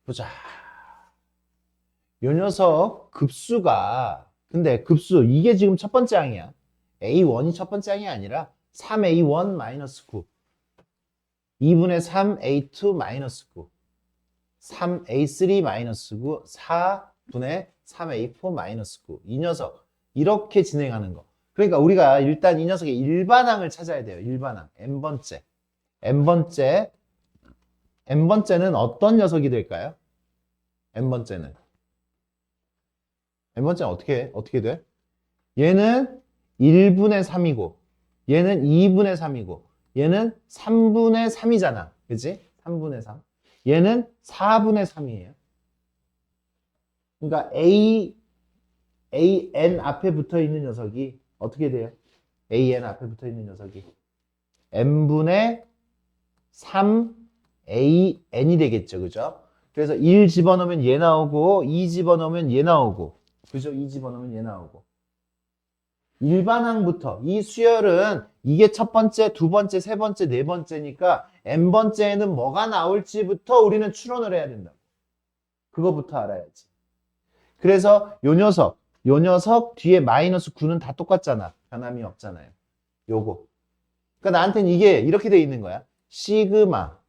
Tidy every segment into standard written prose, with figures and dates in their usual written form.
보자. 요 녀석 급수가, 근데 급수, 이게 지금 첫 번째 항이야. A1이 첫 번째 항이 아니라 3A1 마이너스 9, 2분의 3A2 마이너스 9, 3A3 마이너스 9, 4분의 3A4 마이너스 9. 이 녀석, 이렇게 진행하는 거. 그러니까 우리가 일단 이 녀석의 일반항을 찾아야 돼요. 일반항. n번째. n번째. n번째는 어떤 녀석이 될까요? n번째는. n번째는 어떻게 돼? 얘는 1분의 3이고, 얘는 2분의 3이고, 얘는 3분의 3이잖아. 그치? 3분의 3. 얘는 4분의 3이에요. 그러니까 AN 앞에 붙어 있는 녀석이 어떻게 돼요? AN 앞에 붙어 있는 녀석이 n분의 3AN이 되겠죠. 그죠? 그래서 1 집어넣으면 얘 나오고, 2 집어넣으면 얘 나오고, 그죠? 2 집어넣으면 얘 나오고. 일반항부터 이 수열은 이게 첫 번째, 두 번째, 세 번째, 네 번째니까 n번째에는 뭐가 나올지부터 우리는 추론을 해야 된다고. 그거부터 알아야지. 그래서 요 녀석 뒤에 마이너스 9는 다 똑같잖아. 변함이 없잖아요. 요거. 그러니까 나한테는 이게 이렇게 돼 있는 거야. 시그마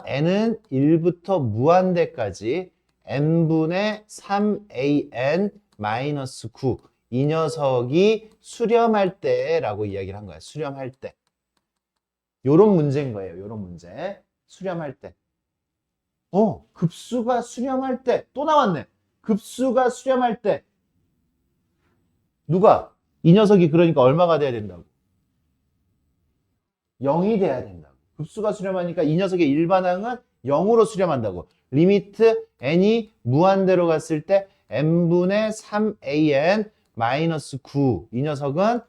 n은 1부터 무한대까지 n분의 3an 마이너스 9. 이 녀석이 수렴할 때라고 이야기를 한 거야. 수렴할 때. 요런 문제인 거예요. 요런 문제. 수렴할 때. 급수가 수렴할 때. 또 나왔네. 급수가 수렴할 때. 누가? 이 녀석이 그러니까 얼마가 돼야 된다고? 0이 돼야 된다고. 급수가 수렴하니까 이 녀석의 일반항은 0으로 수렴한다고. 리미트 n이 무한대로 갔을 때 n분의 3an 마이너스 9. 이 녀석은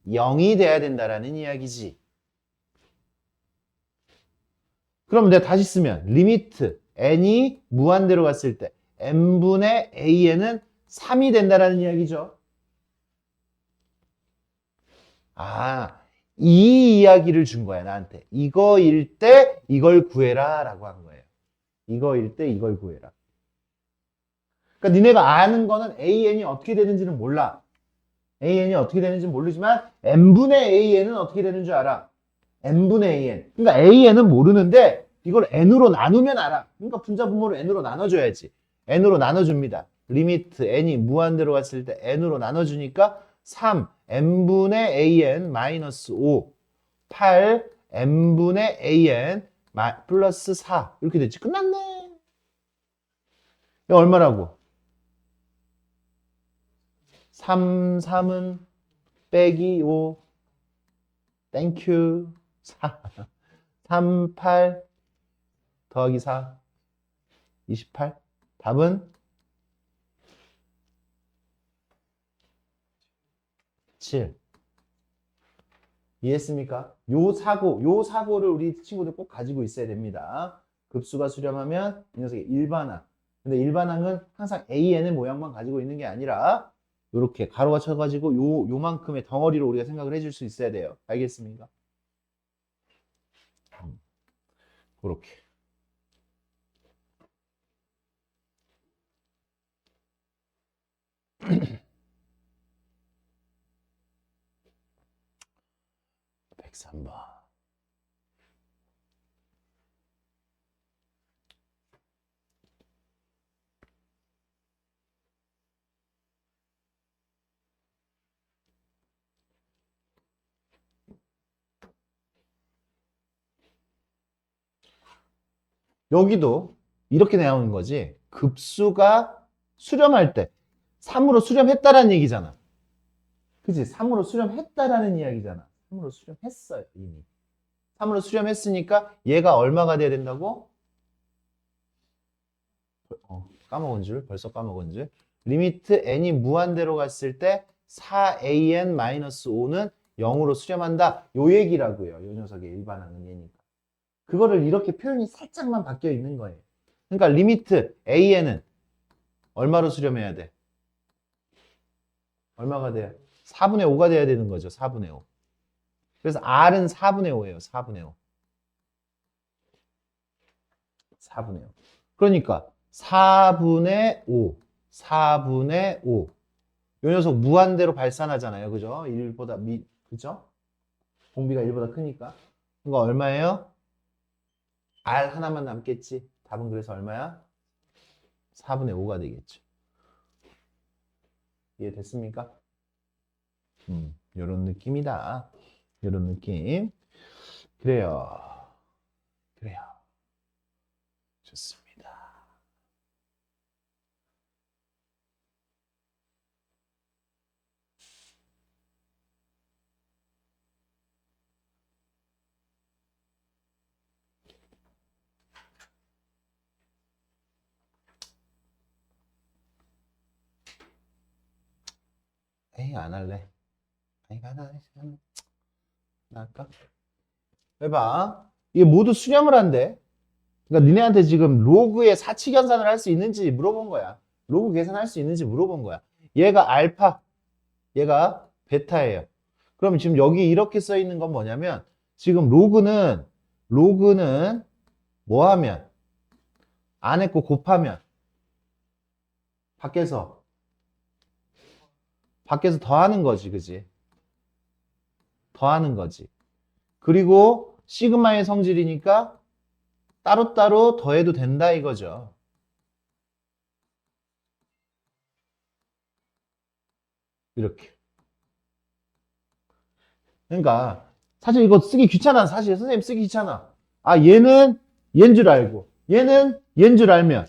0이 돼야 된다라는 이야기지. 그럼 내가 다시 쓰면 리미트 n이 무한대로 갔을 때 n분의 an은 3이 된다라는 이야기죠. 이 이야기를 준 거야, 나한테. 이거일 때 이걸 구해라 라고 한 거예요. 이거일 때 이걸 구해라. 그러니까 니네가 아는 거는 AN이 어떻게 되는지는 몰라. AN이 어떻게 되는지는 모르지만 n분의 AN은 어떻게 되는 줄 알아. n분의 AN. 그러니까 AN은 모르는데 이걸 n으로 나누면 알아. 그러니까 분자분모를 n으로 나눠줘야지. n으로 나눠줍니다. 리미트 n이 무한대로 갔을 때 n으로 나눠주니까 3 n분의 an 마이너스 5 8 n분의 an 플러스 4 이렇게 됐지. 끝났네. 이거 얼마라고? 3은 빼기 5 땡큐 4 3 8 더하기 4 28 답은 7. 이해했습니까? 요 사고를 우리 친구들 꼭 가지고 있어야 됩니다. 급수가 수렴하면 이 녀석의 일반항. 근데 일반항은 항상 AN의 모양만 가지고 있는 게 아니라 이렇게 가로가 쳐가지고 요만큼의 덩어리로 우리가 생각을 해줄 수 있어야 돼요. 알겠습니까? 그렇게. (103번) 여기도 이렇게 나오는 거지. 급수가 수렴할 때 3으로 수렴했다라는 얘기잖아. 그치? 3으로 수렴했다라는 이야기잖아. 3으로 수렴했어요, 이미. 3으로 수렴했으니까 얘가 얼마가 돼야 된다고? 벌써 까먹은 줄. 리미트 n이 무한대로 갔을 때 4an-5는 0으로 수렴한다. 요 얘기라고요. 요 녀석의 일반항은 얘니까. 그거를 이렇게 표현이 살짝만 바뀌어 있는 거예요. 그러니까 리미트 an은 얼마로 수렴해야 돼? 얼마가 돼요? 4분의 5가 돼야 되는 거죠. 4분의 5. 그래서 r은 4분의 5예요. 4분의 5. 4분의 5. 그러니까 4분의 5. 4분의 5. 요 녀석 무한대로 발산하잖아요. 그죠? 1보다 그죠? 공비가 1보다 크니까. 그거 얼마예요? R 하나만 남겠지. 답은 그래서 얼마야? 4분의 5가 되겠죠. 이해됐습니까? 요런 느낌이다. 요런 느낌. 그래요. 그래요. 좋습니다. 에이, 안 할래. 아니, 안 할래. 나 할까? 해봐. 이게 모두 수렴을 한대. 그러니까 니네한테 지금 로그의 사치 계산을 할 수 있는지 물어본 거야. 로그 계산할 수 있는지 물어본 거야. 얘가 알파, 얘가 베타예요. 그럼 지금 여기 이렇게 써 있는 건 뭐냐면 지금 로그는 뭐 하면 안에 거 곱하면 밖에서 더하는 거지, 그지? 더하는 거지. 그리고 시그마의 성질이니까 따로따로 더해도 된다 이거죠. 이렇게. 그러니까 사실 이거 쓰기 귀찮아. 사실 선생님 쓰기 귀찮아. 아, 얘인 줄 알고 얘인 줄 알면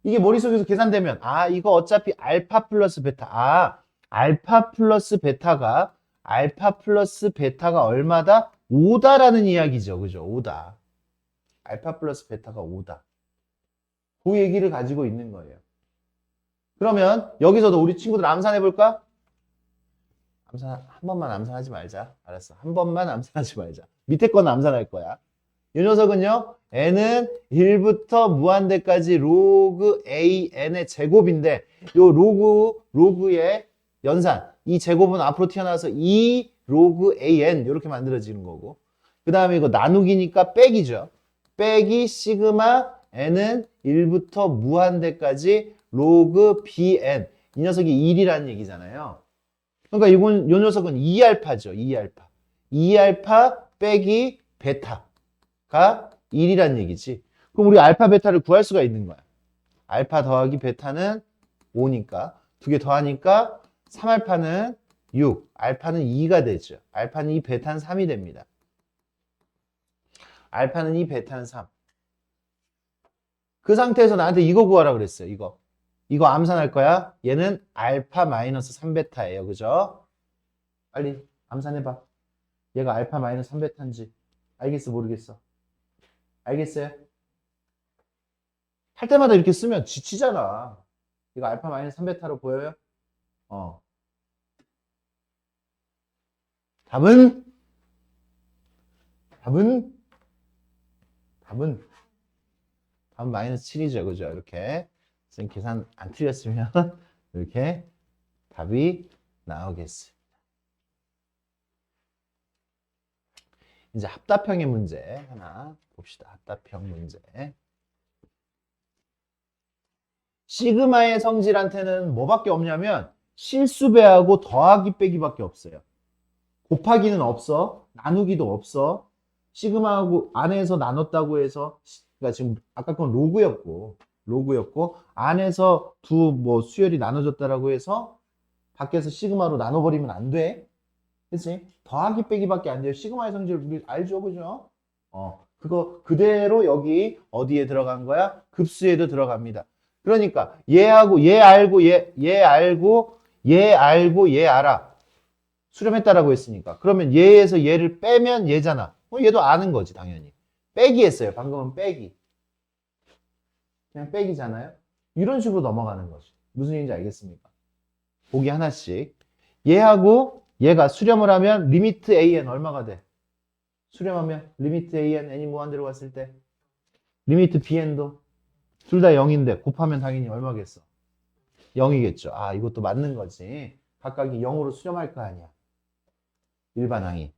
이게 머릿속에서 계산되면 아, 이거 어차피 알파 플러스 베타. 아, 알파 플러스 베타가 얼마다? 5다라는 이야기죠. 그죠? 5다. 알파 플러스 베타가 5다. 그 얘기를 가지고 있는 거예요. 그러면 여기서도 우리 친구들 암산해 볼까? 한 번만 암산하지 말자. 알았어. 한 번만 암산하지 말자. 밑에 거는 암산할 거야. 이 녀석은요, n은 1부터 무한대까지 로그 an의 제곱인데, 요 로그의 연산, 이 제곱은 앞으로 튀어나와서 2 로그 an, 이렇게 만들어지는 거고. 그 다음에 이거 나누기니까 빼기죠. 빼기 시그마 n은 1부터 무한대까지 로그 bn. 이 녀석이 1이라는 얘기잖아요. 그러니까 요 녀석은 2알파죠. 2알파. 2알파 빼기 베타가 1이란 얘기지. 그럼 우리 알파 베타를 구할 수가 있는 거야. 알파 더하기 베타는 5니까 두 개 더하니까 3알파는 6, 알파는 2가 되죠. 알파는 2, 베타는 3이 됩니다. 알파는 2, 베타는 3. 그 상태에서 나한테 이거 구하라 그랬어요. 이거 암산할 거야. 얘는 알파 마이너스 3베타예요. 그죠? 빨리 암산해봐. 얘가 알파 마이너스 3베타인지 알겠어 모르겠어? 알겠어요? 할 때마다 이렇게 쓰면 지치잖아. 이거 알파 마이너스 3베타로 보여요? 어. 답은 마이너스 7이죠. 그죠? 이렇게. 지금 계산 안 틀렸으면 이렇게 답이 나오겠어요. 이제 합답형의 문제 하나 봅시다. 합답형 문제. 시그마의 성질한테는 뭐밖에 없냐면 실수배하고 더하기 빼기밖에 없어요. 곱하기는 없어. 나누기도 없어. 시그마하고 안에서 나눴다고 해서 그러니까 지금 아까 건 로그였고 안에서 두 뭐 수열이 나눠졌다라고 해서 밖에서 시그마로 나눠버리면 안 돼. 그치? 더하기 빼기밖에 안 돼요. 시그마의 성질 우리 알죠? 그죠? 그거 그대로 여기 어디에 들어간 거야? 급수에도 들어갑니다. 그러니까 얘하고 얘 알고 얘 알고 얘 알아. 수렴했다라고 했으니까. 그러면 얘에서 얘를 빼면 얘잖아. 얘도 아는 거지 당연히. 빼기 했어요. 방금은 빼기. 그냥 빼기잖아요. 이런 식으로 넘어가는 거지. 무슨 얘기인지 알겠습니까? 보기 하나씩. 얘하고 얘가 수렴을 하면 리미트 an 얼마가 돼? 수렴하면 리미트 an n이 무한대로 갔을 때 리미트 bn도 둘 다 0인데 곱하면 당연히 얼마겠어? 0이겠죠. 아, 이것도 맞는 거지. 각각이 0으로 수렴할 거 아니야. 일반항이.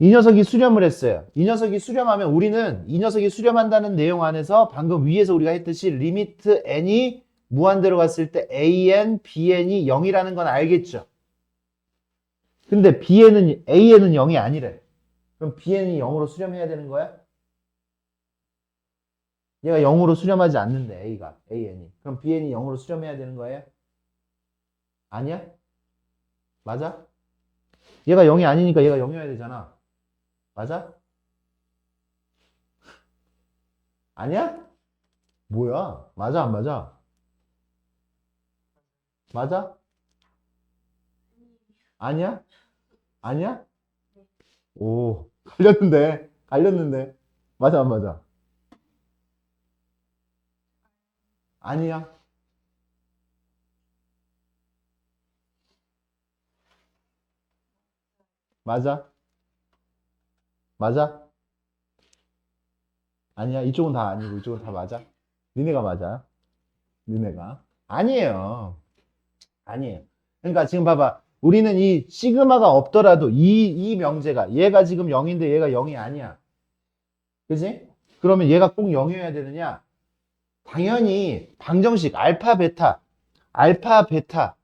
이 녀석이 수렴을 했어요. 이 녀석이 수렴하면 우리는 이 녀석이 수렴한다는 내용 안에서 방금 위에서 우리가 했듯이 리미트 n이 무한대로 갔을 때 an, bn이 0이라는 건 알겠죠? 근데 an은 0이 아니래. 그럼 bn이 0으로 수렴해야 되는 거야? 얘가 0으로 수렴하지 않는데 an이. 그럼 bn이 0으로 수렴해야 되는 거예요? 아니야? 맞아? 얘가 0이 아니니까 얘가 0이어야 되잖아. 맞아? 아니야? 뭐야? 맞아, 안 맞아? 맞아? 아니야? 아니야? 오, 갈렸는데. 맞아, 안 맞아? 아니야? 맞아? 맞아? 아니야? 이쪽은 다 아니고 이쪽은 다 맞아? 니네가 맞아? 니네가? 아니에요. 아니에요. 그러니까 지금 봐봐. 우리는 이 시그마가 없더라도 이 명제가 얘가 지금 0인데 얘가 0이 아니야. 그지? 그러면 얘가 꼭 0이어야 되느냐? 당연히 방정식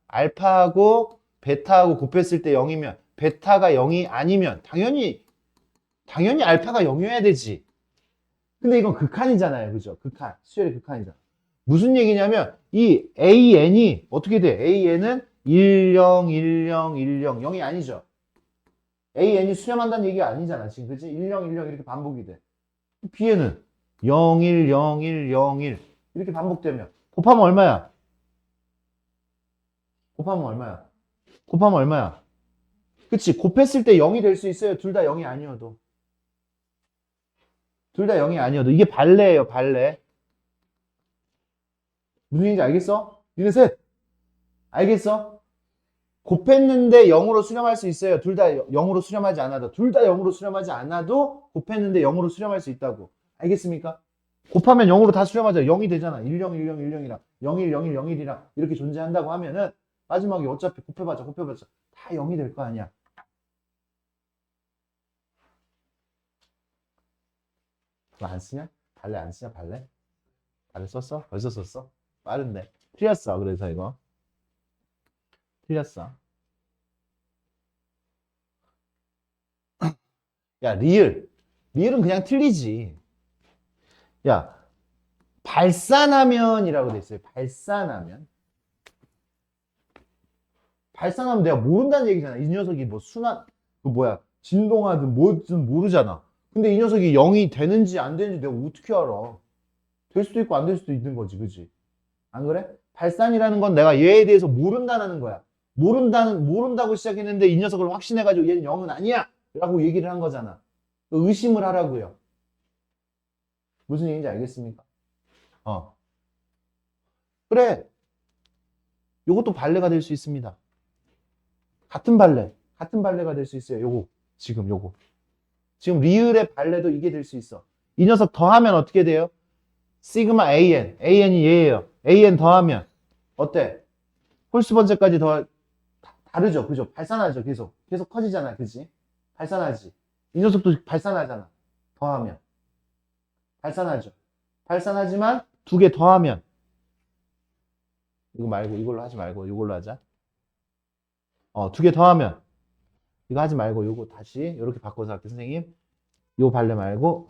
알파하고 베타하고 곱했을 때 0이면 베타가 0이 아니면 당연히 알파가 0이어야 되지. 근데 이건 극한이잖아요. 그죠? 극한. 수열의 극한이잖아. 무슨 얘기냐면 이 AN이 어떻게 돼? AN은 10, 10, 10, 0이 아니죠. AN이 수렴한다는 얘기가 아니잖아. 지금 그치? 10, 10 이렇게 반복이 돼. B에는 01, 01, 01 이렇게 반복되면 곱하면 얼마야? 곱하면 얼마야? 곱하면 얼마야? 그치? 곱했을 때 0이 될 수 있어요. 둘 다 0이 아니어도. 둘 다 0이 아니어도. 이게 발레예요, 발레. 무슨 얘기인지 알겠어? 니네 셋. 알겠어? 곱했는데 0으로 수렴할 수 있어요. 둘 다 0으로 수렴하지 않아도. 둘 다 0으로 수렴하지 않아도 곱했는데 0으로 수렴할 수 있다고. 알겠습니까? 곱하면 0으로 다 수렴하자. 0이 되잖아. 10, 10, 10이랑 01, 01, 01이랑 이렇게 존재한다고 하면은 마지막에 어차피 곱해봤자 다 0이 될 거 아니야. 그거 안 쓰냐? 발레 안 쓰냐? 발레? 발레 썼어? 벌써 썼어? 빠른데. 틀렸어. 그래서 이거. 틀렸어. 야, 리을은 그냥 틀리지. 야, 발산하면이라고 돼 있어요. 발산하면 내가 모른다는 얘기잖아. 이 녀석이 뭐 그 뭐야, 진동하든 뭐든 모르잖아. 근데 이 녀석이 0이 되는지 안 되는지 내가 어떻게 알아? 될 수도 있고 안 될 수도 있는 거지, 그지? 안 그래? 발산이라는 건 내가 얘에 대해서 모른다는 거야. 모른다고 시작했는데 이 녀석을 확신해가지고 얘는 0은 아니야! 라고 얘기를 한 거잖아. 의심을 하라고요. 무슨 얘기인지 알겠습니까? 어. 그래. 요것도 발레가 될 수 있습니다. 같은 발레가 될 수 있어요. 요거. 지금 리을의 발레도 이게 될 수 있어. 이 녀석 더하면 어떻게 돼요? 시그마 AN이 얘예요. AN 더하면 어때? 홀수 번째까지 다르죠, 그죠? 발산하죠, 계속 커지잖아, 그지? 발산하지. 이 녀석도 발산하잖아. 더하면 발산하죠. 발산하지만 두 개 더하면 이거 말고 이걸로 하지 말고 이걸로 하자. 두 개 더하면 이거 하지 말고 요거 다시 이렇게 바꿔서 할게 선생님. 요 발레 말고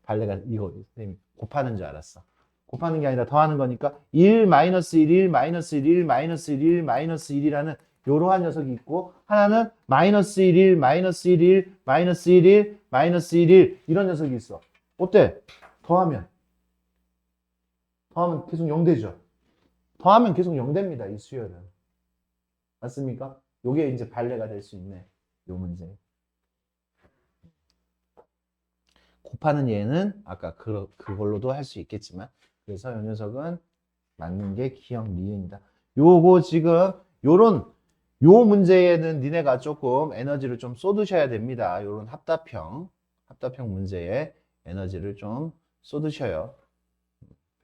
발레가 이거 선생님 곱하는 줄 알았어. 곱하는 게 아니라 더하는 거니까 1, 마이너스 1, 1, 마이너스 1, 1, 마이너스 1, 1, 마이너스 1이라는 요러한 녀석이 있고 하나는 마이너스 1, 1, 마이너스 1, 1, 마이너스 1, 1, 마이너스 1, 1 이런 녀석이 있어. 어때? 더하면 계속 0 되죠. 더하면 계속 0 됩니다. 이 수열은. 맞습니까? 요게 이제 발레가 될 수 있네. 요 문제. 곱하는 예는 아까 그걸로도 할 수 있겠지만 그래서 요 녀석은 맞는 게 기억 니은이다. 요거 지금 요 문제에는 니네가 조금 에너지를 좀 쏟으셔야 됩니다. 요런 합답형 문제에 에너지를 좀 쏟으셔요.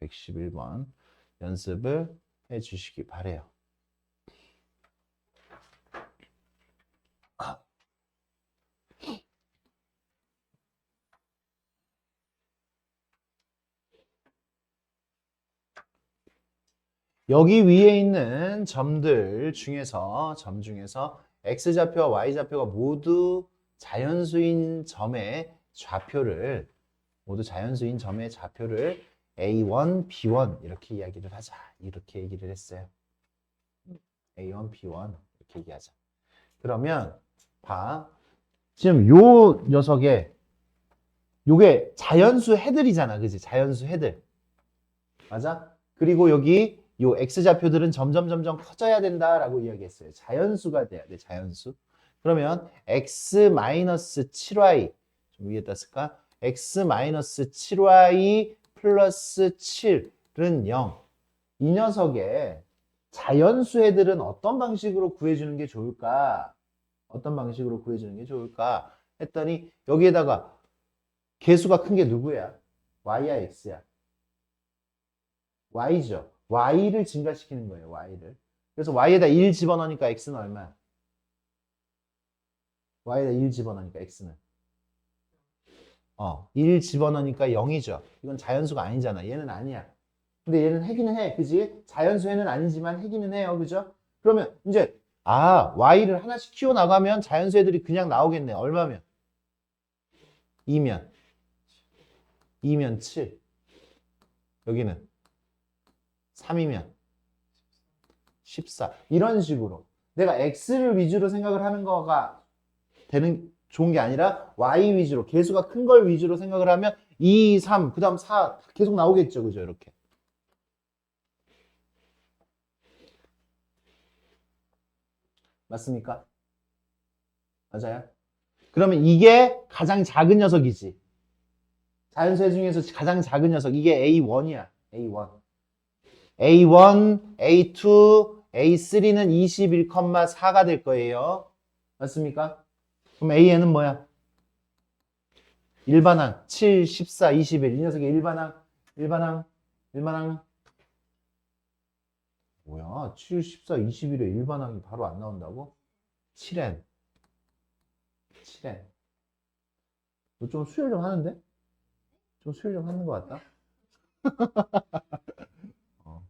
111번 연습을 해 주시기 바래요. 여기 위에 있는 점들 중에서 x좌표와 y좌표가 모두 자연수인 점의 좌표를 A1, B1 이렇게 이야기를 하자. 이렇게 얘기를 했어요. A1, B1 이렇게 얘기하자. 그러면 봐. 지금 요 녀석에 요게 자연수 해들이잖아. 그지? 자연수 해들. 맞아? 그리고 여기 요 x좌표들은 점점 커져야 된다라고 이야기했어요. 자연수가 돼야 돼. 자연수. 그러면 x-7y 좀 위에다 쓸까? x-7y 플러스 7은 0. 이 녀석의 자연수 애들은 어떤 방식으로 구해주는 게 좋을까? 어떤 방식으로 구해주는 게 좋을까? 했더니 여기에다가 개수가 큰 게 누구야? y야, x야? y죠. y를 증가시키는 거예요, y를. 그래서 y에다 1 집어넣으니까 x는 얼마야? y에다 1 집어넣으니까 x는 1 집어넣으니까 0이죠. 이건 자연수가 아니잖아. 얘는 아니야. 근데 얘는 해기는 해. 그지? 자연수에는 아니지만 해기는 해요. 그죠? 그러면 이제 y를 하나씩 키워 나가면 자연수 애들이 그냥 나오겠네. 얼마면? 2면 7. 여기는 3이면 14. 이런 식으로 내가 x를 위주로 생각을 하는 거가 좋은 게 아니라 y 위주로 개수가 큰 걸 위주로 생각을 하면 2, 3, 그 다음 4 계속 나오겠죠. 그죠? 이렇게. 맞습니까? 맞아요? 그러면 이게 가장 작은 녀석이지. 자연수의 중에서 가장 작은 녀석. 이게 A1이야. A1. A1, A2, A3는 21,4가 될 거예요. 맞습니까? 그럼 AN은 뭐야? 일반항 7, 14, 21. 이 녀석의 일반항. 뭐야? 7, 14, 21에 일반항이 바로 안 나온다고? 7N. 너 좀 수열 좀 하는데? 좀 수열 좀 하는 것 같다? 어.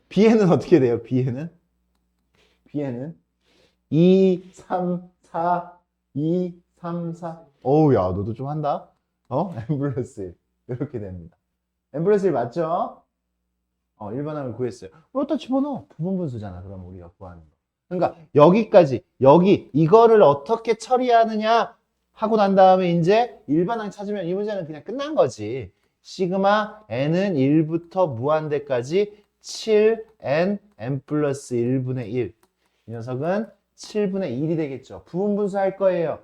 B에는 어떻게 돼요? B에는 2, 3, 4, 2, 3, 4. 어우, 야, 너도 좀 한다? N 플러스 1. 이렇게 됩니다. N 플러스 1 맞죠? 일반항을 구했어요. 그렇다 집어넣어. 부분분수잖아. 그럼 우리가 구하는 거. 그러니까 여기까지, 이거를 어떻게 처리하느냐 하고 난 다음에 이제 일반항 찾으면 이 문제는 그냥 끝난 거지. 시그마 n은 1부터 무한대까지 7n, n 플러스 1분의 1. 이 녀석은 7분의 1이 되겠죠. 부분분수 할 거예요.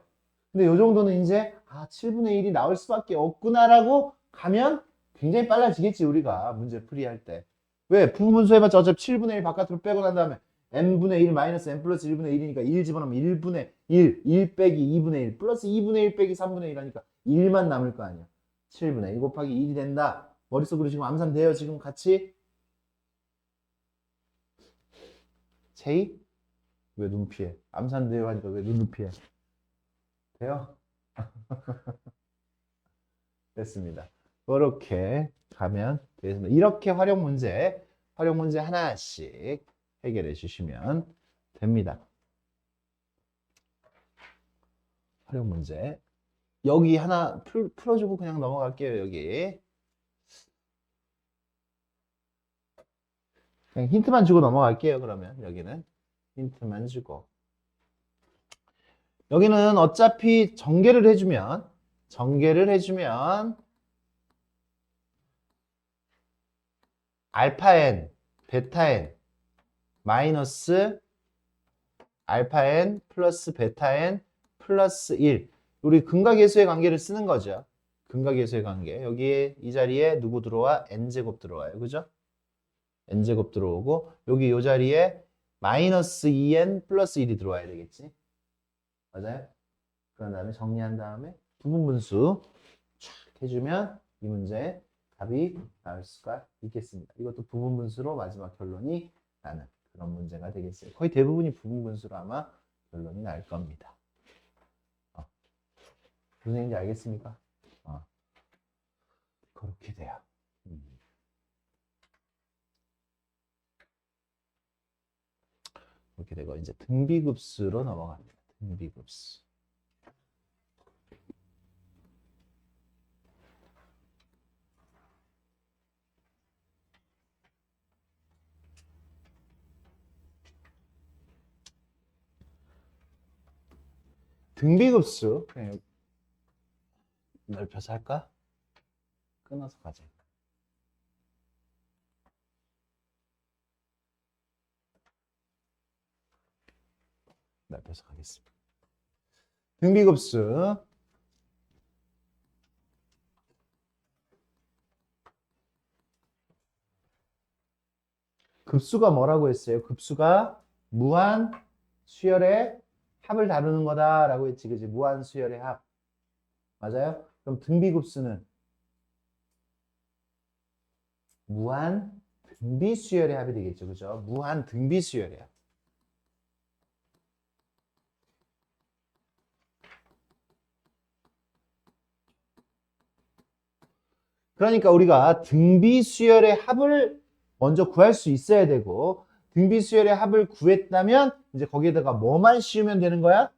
근데 이 정도는 이제 7분의 1이 나올 수밖에 없구나라고 가면 굉장히 빨라지겠지, 우리가 문제 풀이할 때. 왜? 부분분수 해봤자 어차피 7분의 1 바깥으로 빼고 난 다음에 n분의 1 마이너스 n 플러스 1분의 1이니까 1 집어넣으면 1분의 1 빼기 2분의 1 플러스 2분의 1 빼기 3분의 1 하니까 1만 남을 거 아니야. 7분의 1 곱하기 1이 된다. 머릿속으로 지금 암산돼요, 지금 같이? 제이? 왜 눈 피해? 암산돼요 하니까 왜 눈을 피해? 돼요? 됐습니다. 그렇게 가면 되겠습니다. 이렇게 활용 문제 하나씩 해결해 주시면 됩니다. 활용 문제. 여기 하나 풀어주고 그냥 넘어갈게요, 여기. 그냥 힌트만 주고 넘어갈게요, 그러면. 여기는. 힌트만 주고. 여기는 어차피 전개를 해주면 알파 n, 베타 n 마이너스 알파 n 플러스 베타 n 플러스 1. 우리 근각계수의 관계를 쓰는 거죠. 근각계수의 관계. 여기에 이 자리에 누구 들어와? n제곱 들어와요. 그죠? n제곱 들어오고 여기 이 자리에 마이너스 2n 플러스 1이 들어와야 되겠지. 맞아요? 그런 다음에 정리한 다음에 부분분수 촥 해주면 이 문제 답이 나올 수가 있겠습니다. 이것도 부분분수로 마지막 결론이 나는 그런 문제가 되겠어요. 거의 대부분이 부분분수로 아마 결론이 날 겁니다. 무슨 얘기인지 알겠습니까? 그렇게 돼요. 이렇게 되고 이제 등비급수로 넘어갑니다. 등비급수. 등비급수 그냥 넓혀서 할까? 끊어서 가자. 넓혀서 가겠습니다. 등비급수 급수가 뭐라고 했어요? 급수가 무한 수열의 합을 다루는 거다라고 했지, 그지? 무한 수열의 합. 맞아요? 그럼 등비급수는 무한 등비수열의 합이 되겠죠, 그죠? 무한 등비수열의 합. 그러니까 우리가 등비수열의 합을 먼저 구할 수 있어야 되고, 등비수열의 합을 구했다면 이제 거기에다가 뭐만 씌우면 되는 거야?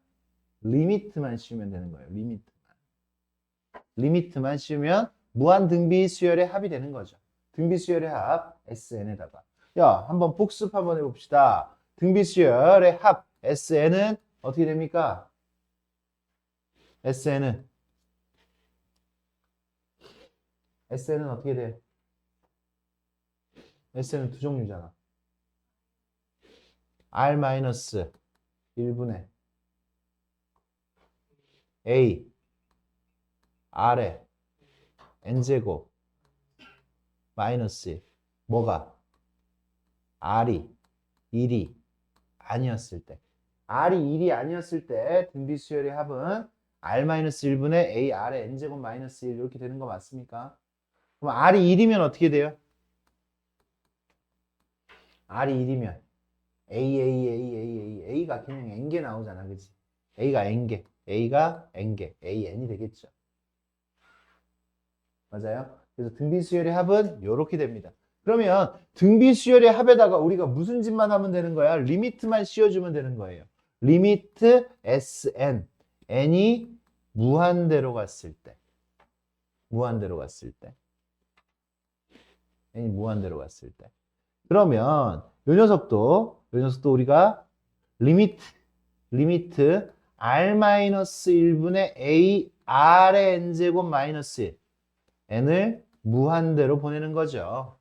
리미트만 씌우면 되는 거예요. 리미트만 씌우면 무한 등비수열의 합이 되는 거죠. 등비수열의 합 SN에다가 야, 한번 복습 한번 해봅시다. 등비수열의 합 SN은 어떻게 됩니까? SN은 어떻게 돼? SN은 두 종류잖아. R-1분의 A R에 N제곱 마이너스 1. 뭐가? R이 1이 아니었을 때. R이 1이 아니었을 때 등비수열의 합은 R-1분의 A R에 N제곱 마이너스 1 이렇게 되는 거 맞습니까? 그럼 R이 1이면 어떻게 돼요? R이 1이면 A가 그냥 N개 나오잖아, 그치? A가 N개, N이 되겠죠. 맞아요? 그래서 등비수열의 합은 이렇게 됩니다. 그러면 등비수열의 합에다가 우리가 무슨 짓만 하면 되는 거야? 리미트만 씌워주면 되는 거예요. 리미트 Sn, n이 무한대로 갔을 때, n이 무한대로 갔을 때. 그러면 이 녀석도 우리가 리미트 R-1분의 A R의 N제곱 마이너스 1 n을 무한대로 보내는 거죠.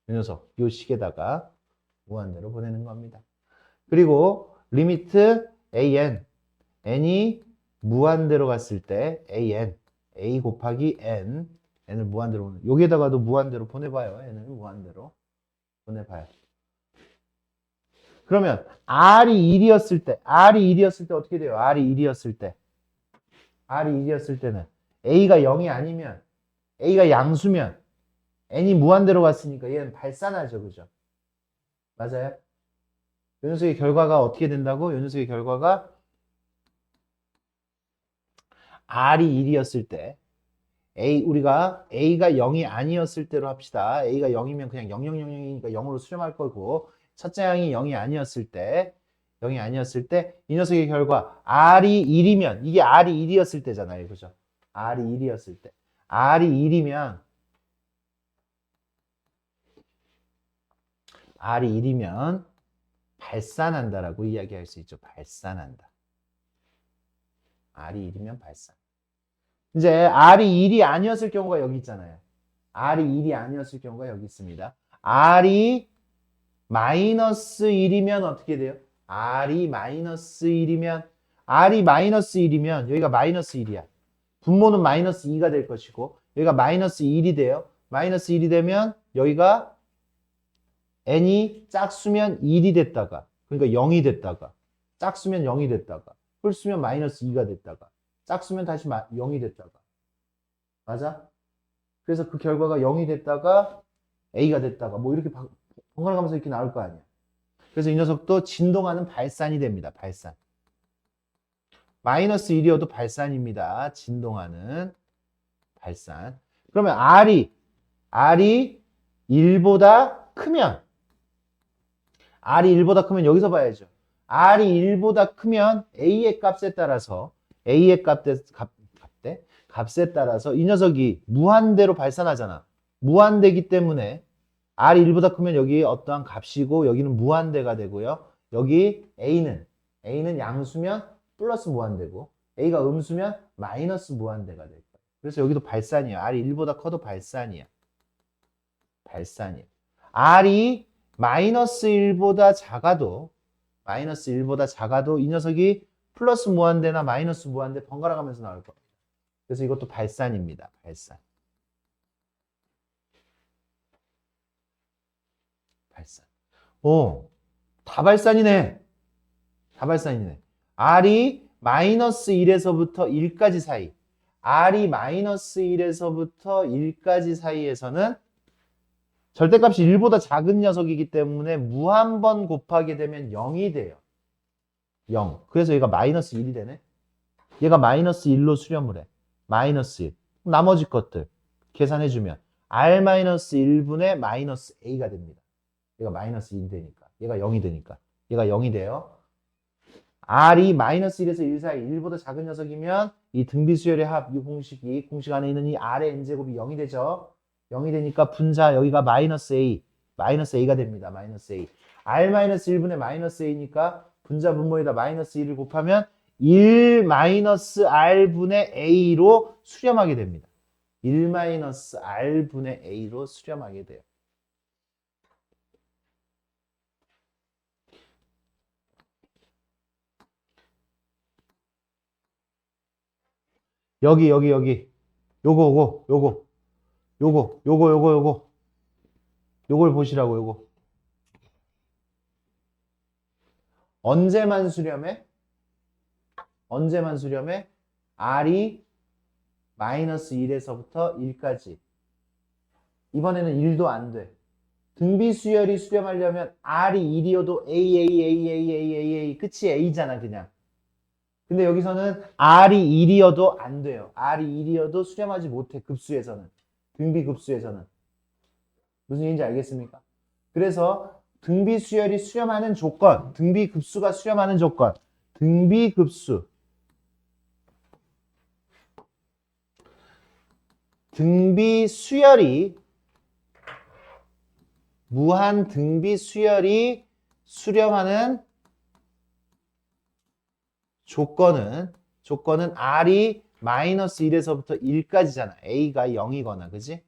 이 녀석, 이 식에다가 무한대로 보내는 겁니다. 그리고 리미트 an, n이 무한대로 갔을 때 a 곱하기 n을 무한대로 보내. 여기에다가도 무한대로 보내봐요. n을 무한대로 보내봐요. 그러면 r이 1이었을 때 어떻게 돼요? r이 1이었을 때는 a가 0이 아니면 A가 양수면 N이 무한대로 갔으니까 얘는 발산하죠. 그죠? 맞아요? 이 녀석의 결과가 어떻게 된다고? 이 녀석의 결과가 R이 1이었을 때 우리가 A가 0이 아니었을 때로 합시다. A가 0이면 그냥 0000이니까 0으로 수렴할 거고 첫째 항이 0이 아니었을 때 이 녀석의 결과 R이 1이면 이게 R이 1이었을 때잖아요. 그죠? R이 1이었을 때 R이 1이면 발산한다라고 이야기할 수 있죠. 발산한다. R이 1이면 발산. 이제 R이 1이 아니었을 경우가 여기 있잖아요. R이 1이 아니었을 경우가 여기 있습니다. R이 마이너스 1이면 어떻게 돼요? R이 마이너스 1이면 여기가 마이너스 1이야. 분모는 마이너스 2가 될 것이고 여기가 마이너스 1이 돼요. 마이너스 1이 되면 여기가 n이 짝수면 1이 됐다가 그러니까 0이 됐다가 짝수면 0이 됐다가 홀수면 마이너스 2가 됐다가 짝수면 다시 0이 됐다가 맞아? 그래서 그 결과가 0이 됐다가 a가 됐다가 뭐 이렇게 번갈아 가면서 이렇게 나올 거 아니야. 그래서 이 녀석도 진동하는 발산이 됩니다. 발산. 마이너스 1이어도 발산입니다. 진동하는 발산. 그러면 R이 1보다 크면 여기서 봐야죠. R이 1보다 크면 A의 값에 따라서 값에 따라서 이 녀석이 무한대로 발산하잖아. 무한대기 때문에 R이 1보다 크면 여기 어떠한 값이고 여기는 무한대가 되고요. 여기 A는 양수면 플러스 무한대고 A가 음수면 마이너스 무한대가 될 거야. 그래서 여기도 발산이야. R이 1보다 커도 발산이야. R이 마이너스 1보다 작아도 이 녀석이 플러스 무한대나 마이너스 무한대 번갈아 가면서 나올 겁니다. 그래서 이것도 발산입니다. 발산. 다 발산이네. R이 마이너스 1에서부터 1까지 사이. R이 마이너스 1에서부터 1까지 사이에서는 절대값이 1보다 작은 녀석이기 때문에 무한번 곱하게 되면 0이 돼요. 0. 그래서 얘가 마이너스 1이 되네. 얘가 마이너스 1로 수렴을 해. 마이너스 1. 나머지 것들 계산해주면 R-1분의 마이너스 A가 됩니다. 얘가 마이너스 1이 되니까. 얘가 0이 되니까. 얘가 0이 돼요. R이 마이너스 1에서 1 사이 1보다 작은 녀석이면 이 등비수열의 합, 이 공식 안에 있는 이 R의 n제곱이 0이 되죠. 0이 되니까 분자 여기가 마이너스 A가 됩니다. 마이너스 A. R-1분의 마이너스 A니까 분자 분모에다 마이너스 1을 곱하면 1 마이너스 R분의 A로 수렴하게 됩니다. 1 마이너스 R분의 A로 수렴하게 돼요. 여기 요걸 보시라고. 요거 언제만 수렴해? R이 마이너스 1에서부터 1까지. 이번에는 1도 안 돼. 등비수열이 수렴하려면 R이 1이어도 A 끝이 A잖아 그냥. 근데 여기서는 R이 1이어도 안 돼요. R이 1이어도 수렴하지 못해. 급수에서는. 등비급수에서는. 무슨 얘기인지 알겠습니까? 그래서 등비수열이 수렴하는 조건, 등비급수가 수렴하는 조건, 등비수열이 무한 등비수열이 수렴하는 조건은 R이 마이너스 1에서부터 1까지잖아. A가 0이거나, 그지?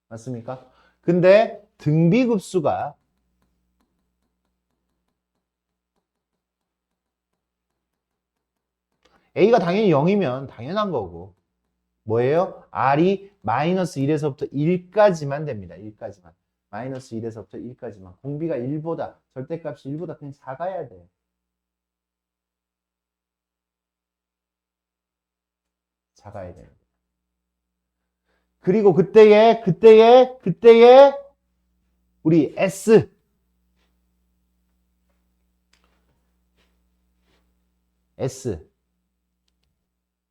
맞습니까? 근데 등비급수가 A가 당연히 0이면 당연한 거고 뭐예요? R이 마이너스 1에서부터 1까지만 됩니다. 1까지만. 마이너스 1에서부터 1까지만. 공비가 1보다 절대값이 1보다 그냥 작아야 돼. 작아야 돼. 그리고 그때에 우리 S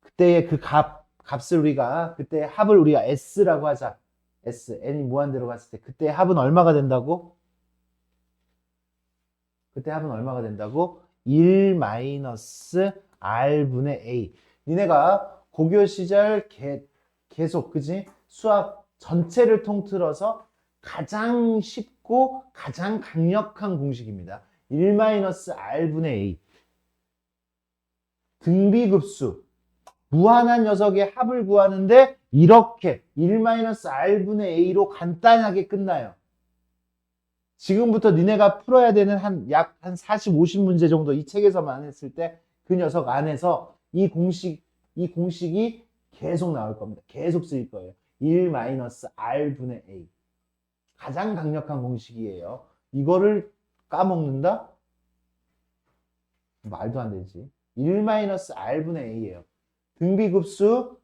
그때의 그 값을 우리가 그때의 합을 우리가 S라고 하자. S n이 무한대로 갔을 때 그때의 합은 얼마가 된다고? 1 마이너스 R분의 A. 니네가 고교 시절 계속 그지? 수학 전체를 통틀어서 가장 쉽고 가장 강력한 공식입니다. 1 마이너스 R분의 A. 등비급수. 무한한 녀석의 합을 구하는데 이렇게 1 마이너스 R분의 A로 간단하게 끝나요. 지금부터 니네가 풀어야 되는 약 40, 50문제 정도 이 책에서만 했을 때 그 녀석 안에서 이 공식이 계속 나올 겁니다. 계속 쓰일 거예요. 1 마이너스 R분의 A. 가장 강력한 공식이에요. 이거를 까먹는다? 말도 안 되지. 1 마이너스 R분의 A예요. 등비급수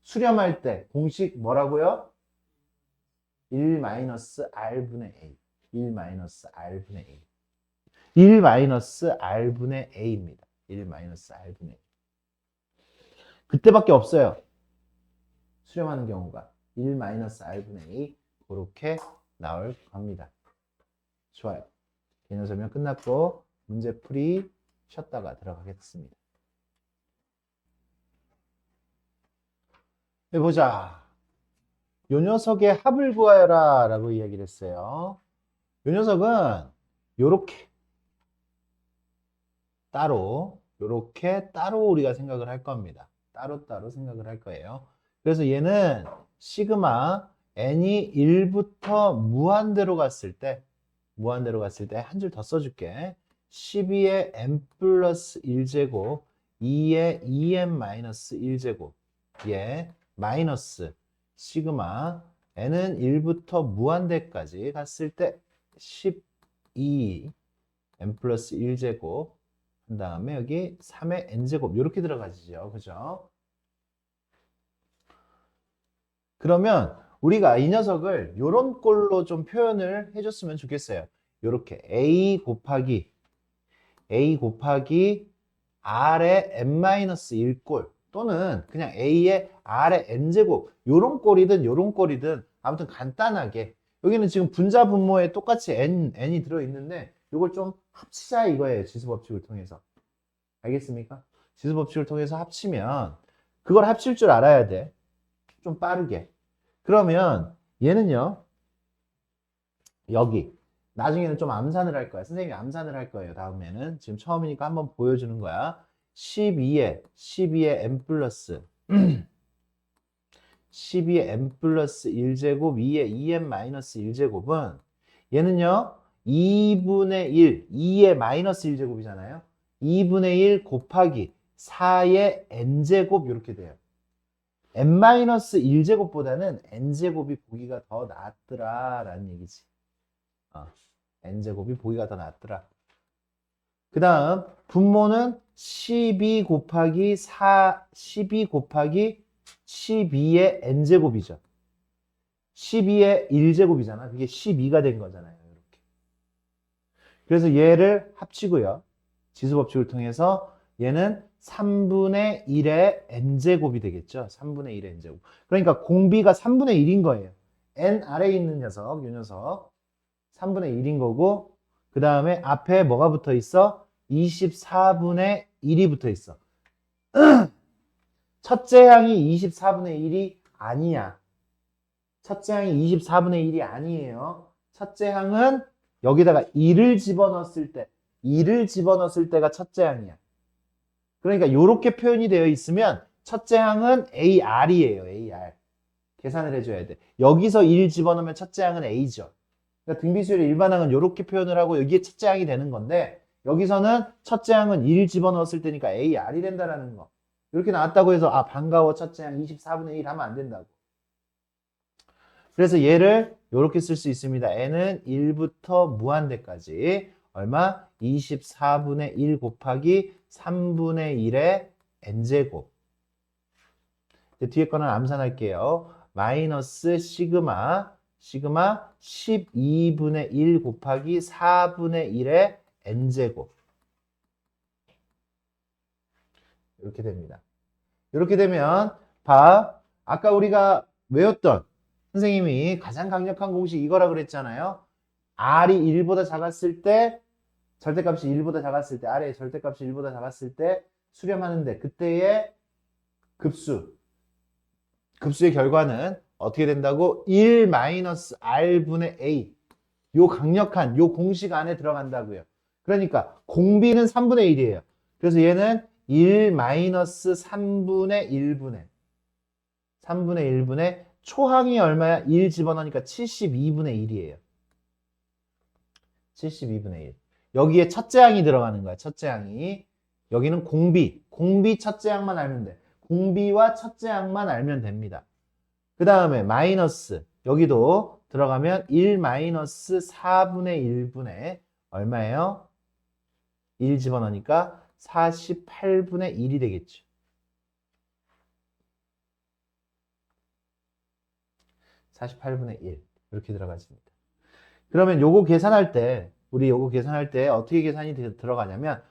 수렴할 때 공식 뭐라고요? 1 마이너스 R분의 A. 1 마이너스 R분의 A. 1 마이너스 R분의 A입니다. 1 마이너스 R분의 A. 그때밖에 없어요. 수렴하는 경우가 1 마이너스 R분의 A 그렇게 나올 겁니다. 좋아요. 개념 설명 끝났고 문제풀이 쉬었다가 들어가겠습니다. 해보자. 요 녀석의 합을 구하여라 라고 이야기를 했어요. 요 녀석은 요렇게 요렇게 따로 우리가 생각을 할 겁니다. 따로따로 생각을 할 거예요. 그래서 얘는 시그마 n이 1부터 무한대로 갔을 때 한 줄 더 써줄게. 12의 n 플러스 1제곱 2의 2n 마이너스 1제곱 예 마이너스 시그마 n은 1부터 무한대까지 갔을 때 12 n 플러스 1제곱 그 다음에 여기 3의 n제곱 이렇게 들어가지죠. 그죠? 그러면 우리가 이 녀석을 요런 꼴로 좀 표현을 해줬으면 좋겠어요. 요렇게 a 곱하기 r의 n-1꼴 또는 그냥 a의 r의 n제곱 요런 꼴이든 아무튼 간단하게 여기는 지금 분자 분모에 똑같이 n이 들어있는데 요걸 좀 합치자 이거예요. 지수법칙을 통해서. 알겠습니까? 지수법칙을 통해서 합치면 그걸 합칠 줄 알아야 돼. 좀 빠르게. 그러면 얘는요. 여기 나중에는 좀 암산을 할 거야. 선생님이 암산을 할 거예요. 다음에는. 지금 처음이니까 한번 보여주는 거야. 12의 n 플러스 12의 n 플러스 1제곱 2의 2n 마이너스 1제곱은 얘는요. 2분의 1, 2의 마이너스 1제곱이잖아요. 2분의 1 곱하기 4의 n제곱 이렇게 돼요. n-1제곱보다는 n제곱이 보기가 더 낫더라 라는 얘기지. n제곱이 보기가 더 낫더라. 그 다음 분모는 12 곱하기 12의 n제곱이죠. 12의 1제곱이잖아. 그게 12가 된 거잖아요. 이렇게. 그래서 얘를 합치고요. 지수법칙을 통해서 얘는 3분의 1의 n제곱이 되겠죠. 3분의 1의 n제곱. 그러니까 공비가 3분의 1인 거예요. n 아래에 있는 녀석, 이 녀석. 3분의 1인 거고 그 다음에 앞에 뭐가 붙어 있어? 24분의 1이 붙어 있어. 첫째 항이 24분의 1이 아니야. 첫째 항이 24분의 1이 아니에요. 첫째 항은 여기다가 2를 집어넣었을 때가 첫째 항이야. 그러니까 이렇게 표현이 되어 있으면 첫째 항은 AR이에요. AR. 계산을 해줘야 돼. 여기서 1 집어넣으면 첫째 항은 A죠. 그러니까 등비수열의 일반항은 이렇게 표현을 하고 여기에 첫째 항이 되는 건데 여기서는 첫째 항은 1 집어넣었을 때니까 AR이 된다라는 거. 이렇게 나왔다고 해서 반가워 첫째 항 24분의 1 하면 안 된다고. 그래서 얘를 이렇게 쓸 수 있습니다. n은 1부터 무한대까지 얼마? 24분의 1 곱하기 3분의 1의 n제곱. 뒤에 거는 암산할게요. 마이너스 시그마 12분의 1 곱하기 4분의 1의 n제곱. 이렇게 됩니다. 이렇게 되면 아까 우리가 외웠던 선생님이 가장 강력한 공식 이거라 그랬잖아요. R이 1보다 작았을 때 절대값이 1보다 작았을 때 R의 절대값이 1보다 작았을 때 수렴하는데 그때의 급수의 결과는 어떻게 된다고? 1-R분의 A 요 강력한 요 공식 안에 들어간다고요. 그러니까 공비는 3분의 1이에요. 그래서 얘는 1-3분의 1분의 초항이 얼마야? 1 집어넣으니까 72분의 1이에요. 72분의 1. 여기에 첫째 항이 들어가는 거야. 첫째 항이. 여기는 공비 첫째 항만 알면 돼. 공비와 첫째 항만 알면 됩니다. 그 다음에 마이너스 여기도 들어가면 1-4분의 1분의 얼마예요? 1 집어넣으니까 48분의 1이 되겠죠. 48분의 1 이렇게 들어가집니다. 그러면 요거 계산할 때 어떻게 계산이 들어가냐면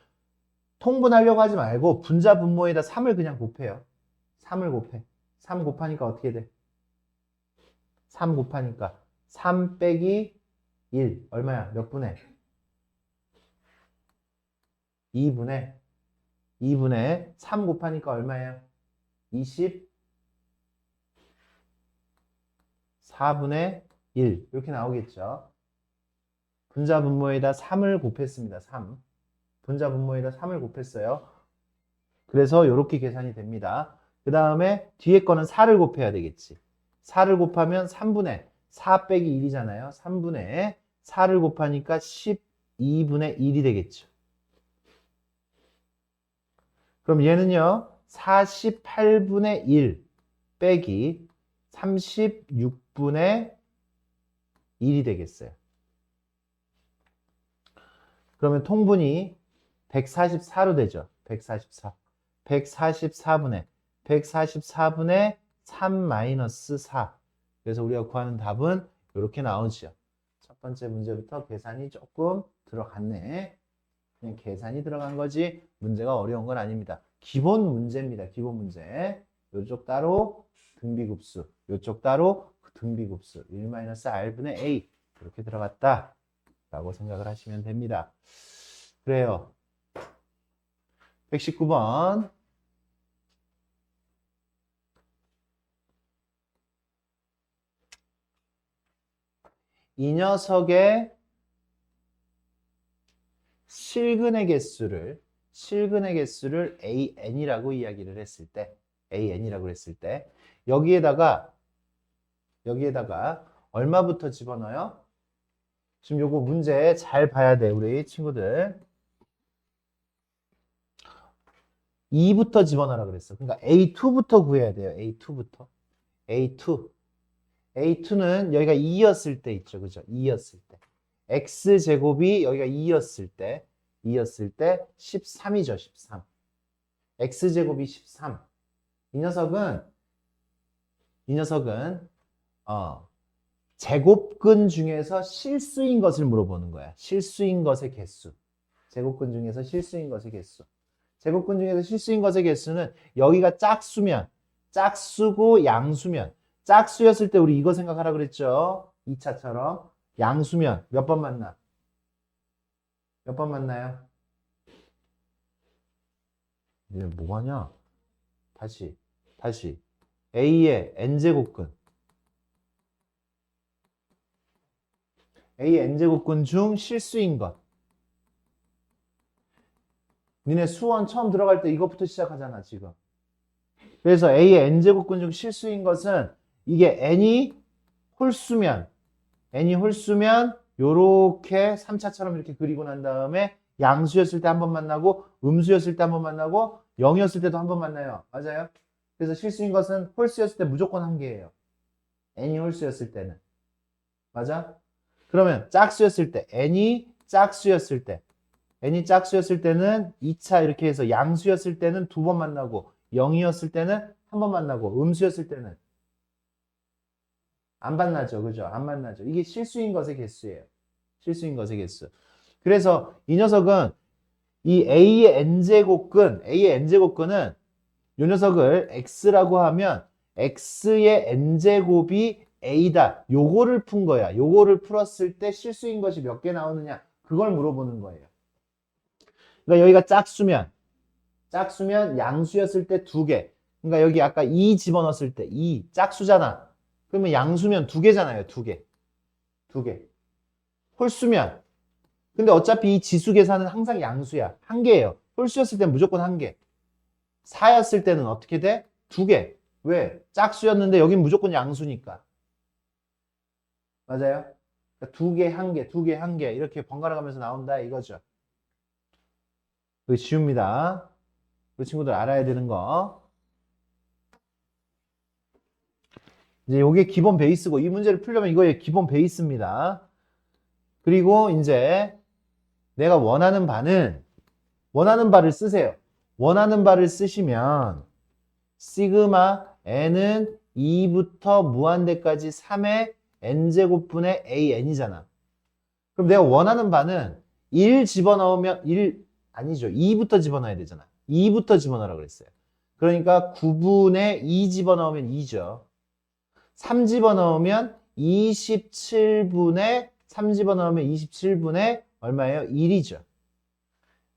통분하려고 하지 말고 분자 분모에다 3을 그냥 곱해요. 3을 곱해. 3 곱하니까 어떻게 돼? 3 곱하니까 3 빼기 1 얼마야? 몇 분의? 2분의 3 곱하니까 얼마예요? 24분의 1 이렇게 나오겠죠. 분자 분모에다 3을 곱했습니다. 3. 분자 분모에다 3을 곱했어요. 그래서 이렇게 계산이 됩니다. 그 다음에 뒤에 거는 4를 곱해야 되겠지. 4를 곱하면 3분의 4 빼기 1이잖아요. 3분의 4를 곱하니까 12분의 1이 되겠죠. 그럼 얘는요. 48분의 1 빼기 36분의 1이 되겠어요. 그러면 통분이 144로 되죠. 144. 144분의 3 마이너스 4. 그래서 우리가 구하는 답은 이렇게 나오죠. 첫 번째 문제부터 계산이 조금 들어갔네. 그냥 계산이 들어간 거지 문제가 어려운 건 아닙니다. 기본 문제입니다. 기본 문제. 이쪽 따로 등비급수, 이쪽 따로 등비급수. 1-r분의 a 이렇게 들어갔다 라고 생각을 하시면 됩니다. 그래요. 119번. 이 녀석의 실근의 개수를 AN이라고 이야기를 했을 때, 여기에다가 얼마부터 집어넣어요? 지금 요거 문제 잘 봐야 돼, 우리 친구들. 2부터 집어넣으라 그랬어. 그러니까 A2부터 구해야 돼요. A2부터. A2는 여기가 2였을 때 있죠. 그죠? 2였을 때. X제곱이 여기가 2였을 때 13이죠. 13. X제곱이 13. 이 녀석은 제곱근 중에서 실수인 것을 물어보는 거야. 실수인 것의 개수. 제곱근 중에서 실수인 것의 개수. 제곱근 중에서 실수인 것의 개수는 여기가 짝수고 양수면, 짝수였을 때 우리 이거 생각하라 그랬죠. 2차처럼. 양수면 몇 번 만나? 몇 번 만나요? 이제 뭐 하냐? 다시. A의 n제곱근. A의 n제곱근 중 실수인 것. 니네 수원 처음 들어갈 때 이것부터 시작하잖아, 지금. 그래서 A의 n제곱근 중 실수인 것은 이게 n이 홀수면 요렇게 3차처럼 이렇게 그리고 난 다음에 양수였을 때 한 번 만나고 음수였을 때 한 번 만나고 0이었을 때도 한 번 만나요. 맞아요? 그래서 실수인 것은 홀수였을 때 무조건 한 개예요. n이 홀수였을 때는. 맞아? 그러면 짝수였을 때 n이 짝수였을 때는 2차 이렇게 해서 양수였을 때는 두 번 만나고 0이었을 때는 한 번 만나고 음수였을 때는 안 만나죠. 그죠? 안 만나죠. 이게 실수인 것의 개수예요. 실수인 것의 개수. 그래서 이 녀석은 이 A의 n제곱근은 이 녀석을 X라고 하면 X의 n제곱이 A다. 요거를 푼 거야. 요거를 풀었을 때 실수인 것이 몇 개 나오느냐. 그걸 물어보는 거예요. 그러니까 여기가 짝수면 양수였을 때 2개. 그러니까 여기 아까 2 집어넣었을 때 2 짝수잖아. 그러면 양수면 2개잖아요. 2개. 홀수면 근데 어차피 이 지수 계산은 항상 양수야. 1개예요. 홀수였을 때는 무조건 1개. 4였을 때는 어떻게 돼? 2개. 왜? 짝수였는데 여긴 무조건 양수니까. 맞아요? 그러니까 2개, 1개, 2개, 1개 이렇게 번갈아 가면서 나온다 이거죠. 이거 지웁니다. 우리 친구들 알아야 되는 거. 이제 이게 기본 베이스고 이 문제를 풀려면 이거의 기본 베이스입니다. 그리고 이제 내가 원하는 바를 쓰세요. 원하는 바를 쓰시면 시그마 n은 2부터 무한대까지 3의 n제곱분의 an이잖아. 그럼 내가 원하는 바는 1 집어넣으면 2부터 집어넣어야 되잖아. 2부터 집어넣으라고 그랬어요. 그러니까 9분의 2 집어넣으면 2죠. 3 집어넣으면 27분의 3 집어넣으면 27분의 얼마예요? 1이죠.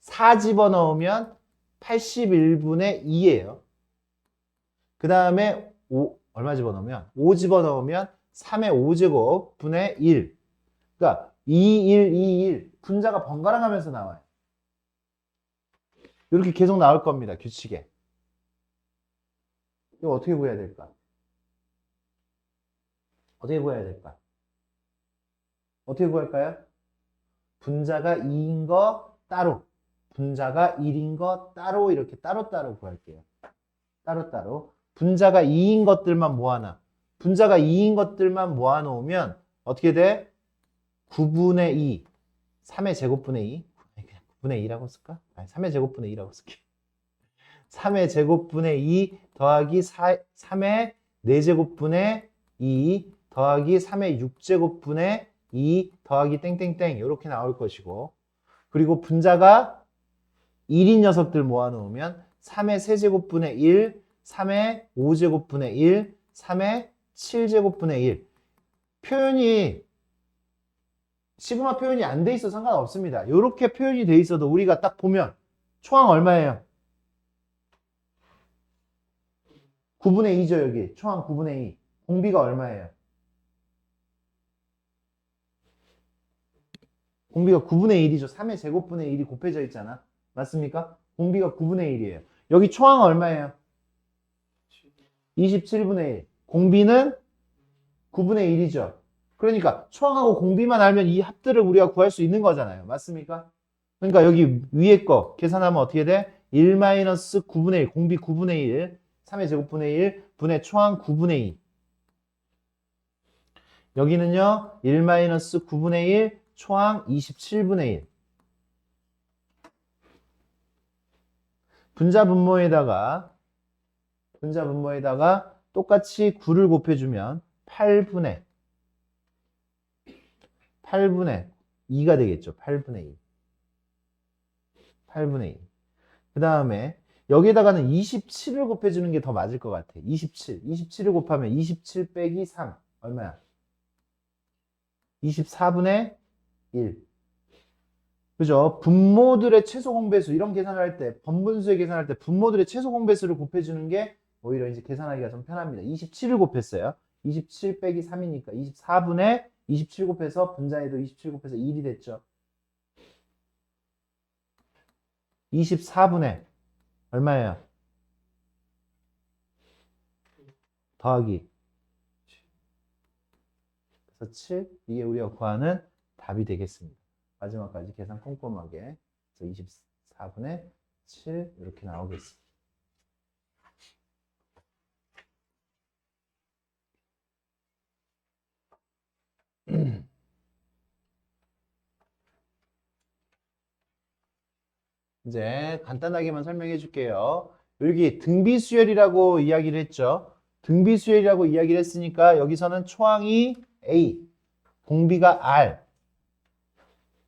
4 집어넣으면 81분의 2예요. 그 다음에 얼마 집어넣으면 5 집어넣으면 3의 5제곱 분의 1. 그러니까 2, 1, 2, 1 분자가 번갈아 가면서 나와요. 이렇게 계속 나올 겁니다. 규칙에. 이거 어떻게 구해야 될까? 어떻게 구해야 될까? 어떻게 구할까요? 분자가 2인 거 따로, 분자가 1인 거 따로 이렇게 따로따로 구할게요. 따로따로. 분자가 2인 것들만 모아놔. 분자가 2인 것들만 모아놓으면 어떻게 돼? 9분의 2, 3의 제곱분의 2. 그냥 9분의 2라고 쓸까? 아니, 3의 제곱분의 2라고 쓸게. 3의 제곱분의 2 더하기 3의 4제곱분의 2 더하기 3의 6제곱분의 2 더하기 땡땡땡 이렇게 나올 것이고, 그리고 분자가 1인 녀석들 모아놓으면 3의 세제곱분의 1, 3의 5제곱분의 1, 3의 7제곱분의 1. 표현이 시그마 표현이 안 돼 있어 상관없습니다. 이렇게 표현이 돼 있어도 우리가 딱 보면 초항 얼마예요? 9분의 2죠 여기. 초항 9분의 2. 공비가 얼마예요? 공비가 9분의 1이죠. 3의 제곱분의 1이 곱해져 있잖아. 맞습니까? 공비가 9분의 1이에요. 여기 초항 얼마예요? 27분의 1. 공비는 9분의 1이죠. 그러니까 초항하고 공비만 알면 이 합들을 우리가 구할 수 있는 거잖아요. 맞습니까? 그러니까 여기 위에 거 계산하면 어떻게 돼? 1-9분의 1, 공비 9분의 1, 3의 제곱분의 1, 분의 초항 9분의 2. 여기는요, 1-9분의 1, 초항 27분의 1. 분자분모에다가 똑같이 9를 곱해주면 8분의 2가 되겠죠. 8분의 2. 8분의 2. 그 다음에 여기에다가는 27을 곱해주는 게 더 맞을 것 같아. 27. 27을 곱하면 27 빼기 3. 얼마야? 24분의 1. 그죠? 분모들의 최소 공배수 이런 계산을 할 때, 번분수의 계산할 때 분모들의 최소 공배수를 곱해주는 게 오히려 이제 계산하기가 좀 편합니다. 27을 곱했어요. 27 빼기 3이니까 24분의 27 곱해서 분자에도 27 곱해서 1이 됐죠. 24분의 얼마예요? 더하기. 그래서 7. 이게 우리가 구하는 답이 되겠습니다. 마지막까지 계산 꼼꼼하게. 그래서 24분의 7 이렇게 나오겠습니다. 이제 간단하게만 설명해 줄게요. 여기 등비수열이라고 이야기를 했죠. 등비수열이라고 이야기를 했으니까 여기서는 초항이 A, 공비가 R.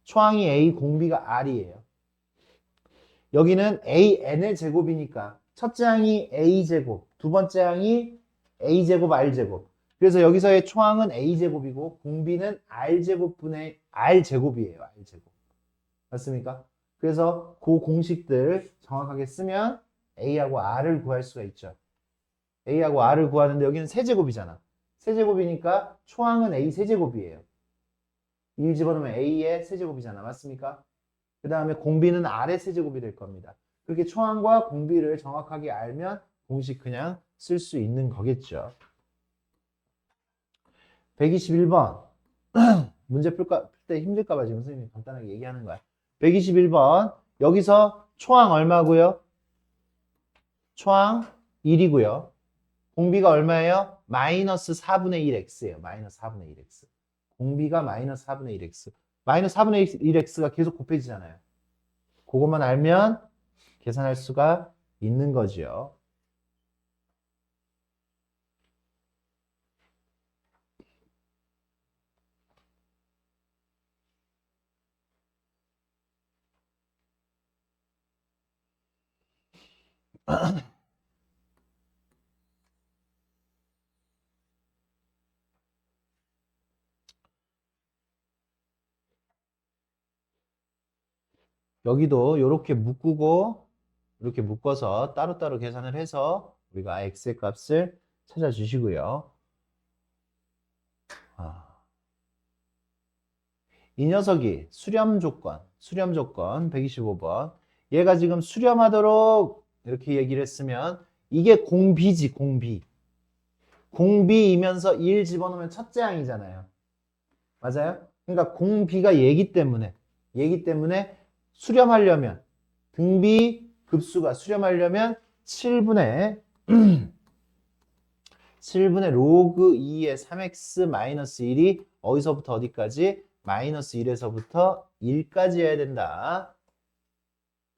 초항이 A, 공비가 R이에요. 여기는 AN의 제곱이니까 첫째 항이 A제곱, 두 번째 항이 A제곱, R제곱. 그래서 여기서의 초항은 A제곱이고 공비는 R제곱분의 R제곱이에요. R제곱. 맞습니까? 그래서 그 공식들 정확하게 쓰면 A하고 R을 구할 수가 있죠. A하고 R을 구하는데 여기는 세제곱이잖아. 세제곱이니까 초항은 A 세제곱이에요. 1 집어넣으면 A의 세제곱이잖아. 맞습니까? 그 다음에 공비는 R의 세제곱이 될 겁니다. 그렇게 초항과 공비를 정확하게 알면 공식 그냥 쓸 수 있는 거겠죠. 121번. 문제 풀 때 힘들까 봐 지금 선생님이 간단하게 얘기하는 거야. 121번. 여기서 초항 얼마고요? 초항 1이고요. 공비가 얼마예요? 마이너스 4분의 1x예요. 마이너스 4분의 1x. 공비가 마이너스 4분의 1x. 마이너스 4분의 1x가 계속 곱해지잖아요. 그것만 알면 계산할 수가 있는 거지요. 여기도 이렇게 묶고 이렇게 묶어서 따로따로 계산을 해서 우리가 x의 값을 찾아주시고요. 이 녀석이 수렴 조건 125번. 얘가 지금 수렴하도록 이렇게 얘기를 했으면 이게 공비지, 공비. 공비이면서 1 집어넣으면 첫째 항이잖아요. 맞아요? 그러니까 공비가 얘기 때문에 수렴하려면 등비 급수가 수렴하려면 7분의 로그 2의 3x 마이너스 1이 어디서부터 어디까지? 마이너스 1에서부터 1까지 해야 된다.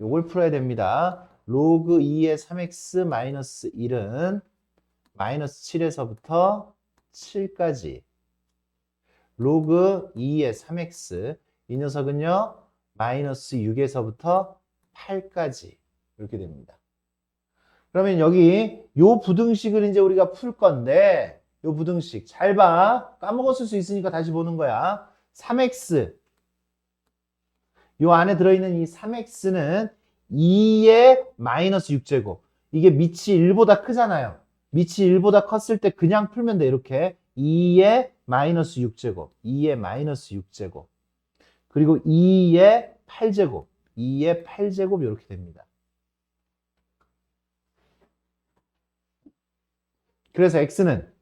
요걸 풀어야 됩니다. 로그 2의 3x 마이너스 1은 마이너스 7에서부터 7까지. 로그 2의 3x 이 녀석은요 마이너스 6에서부터 8까지 이렇게 됩니다. 그러면 여기 요 부등식을 이제 우리가 풀 건데 요 부등식 잘 봐. 까먹었을 수 있으니까 다시 보는 거야. 3x 요 안에 들어있는 이 3x는 2의 마이너스 6제곱. 이게 밑이 1보다 크잖아요. 밑이 1보다 컸을 때 그냥 풀면 돼. 이렇게 2의 마이너스 6제곱 2의 마이너스 6제곱 그리고 2의 8제곱 2의 8제곱 이렇게 됩니다. 그래서 x는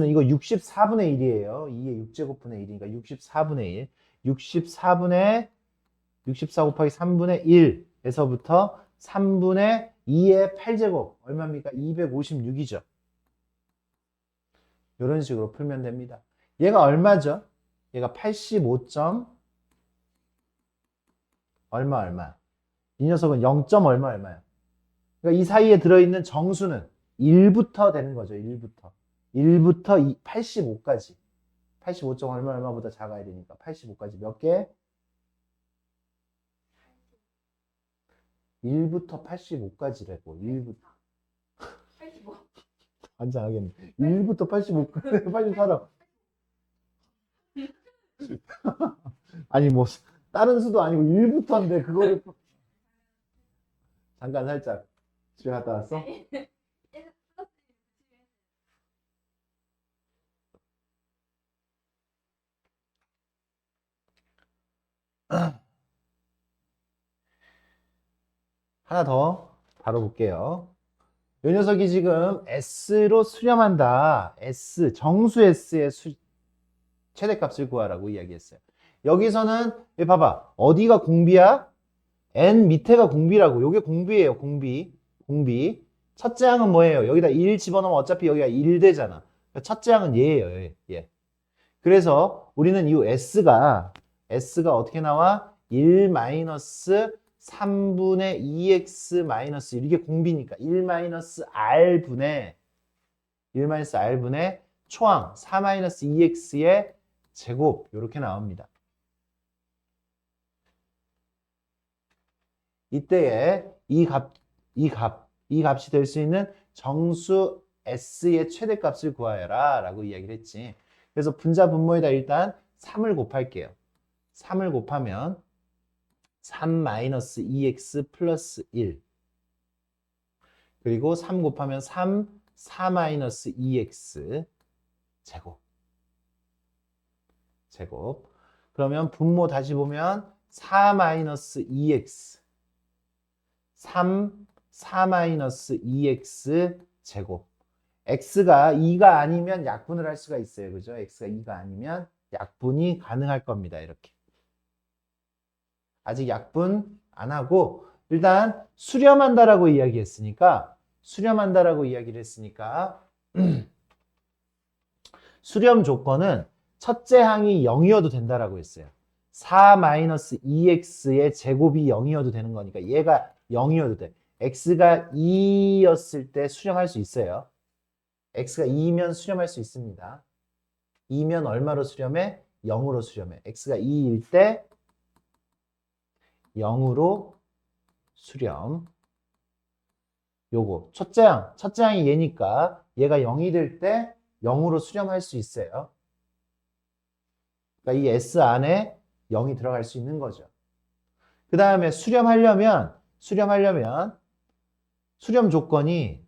이거 64분의 1이에요. 2의 6제곱분의 1이니까 64분의 1. 64 곱하기 3분의 1에서부터 3분의 2의 8제곱 얼마입니까? 256이죠. 이런 식으로 풀면 됩니다. 얘가 얼마죠? 얘가 85점 얼마. 이 녀석은 0. 얼마야? 그러니까 이 사이에 들어있는 정수는 1부터 되는 거죠. 1부터 85까지. 85점 얼마보다 작아야 되니까 85까지 몇 개? 1부터 85까지라고. 1부터 85. 환장하겠네. 1부터 85까지 빨리 살아. 아니 뭐 다른 수도 아니고 1부터인데 그거를 잠깐 살짝 집에 갔다 왔어? 하나 더 다뤄볼게요. 이 녀석이 지금 S로 수렴한다. 정수 S의 최대값을 구하라고 이야기했어요. 여기서는 봐봐. 어디가 공비야? N 밑에가 공비라고. 요게 공비예요. 공비. 첫째 항은 뭐예요? 여기다 1 집어넣으면 어차피 여기가 1 되잖아. 첫째 항은 얘예요. 얘. 그래서 우리는 이 S가 어떻게 나와? 1 마이너스 3분의 2x 마이너스 1. 이게 공비니까 1 마이너스 r분의 초항 4 마이너스 2x의 제곱 이렇게 나옵니다. 이때에 이 값이 될 수 있는 정수 s의 최대값을 구하여라 라고 이야기를 했지. 그래서 분자 분모에다 일단 3을 곱할게요. 3을 곱하면 3-2x 플러스 1 그리고 3 곱하면 3, 4-2x 제곱 그러면 분모 다시 보면 4-2x 3, 4-2x 제곱 x가 2가 아니면 약분을 할 수가 있어요. 그죠? x가 2가 아니면 약분이 가능할 겁니다. 이렇게 아직 약분 안 하고 일단 수렴한다라고 이야기를 했으니까 수렴 조건은 첫째 항이 0이어도 된다라고 했어요. 4-2x의 제곱이 0이어도 되는 거니까 얘가 0이어도 돼. x가 2였을 때 수렴할 수 있어요. x가 2면 수렴할 수 있습니다. 2면 얼마로 수렴해? 0으로 수렴해. x가 2일 때 0으로 수렴. 요거 첫째 항이 얘니까 얘가 0이 될 때 0으로 수렴할 수 있어요. 그러니까 이 S 안에 0이 들어갈 수 있는 거죠. 그 다음에 수렴하려면 수렴 조건이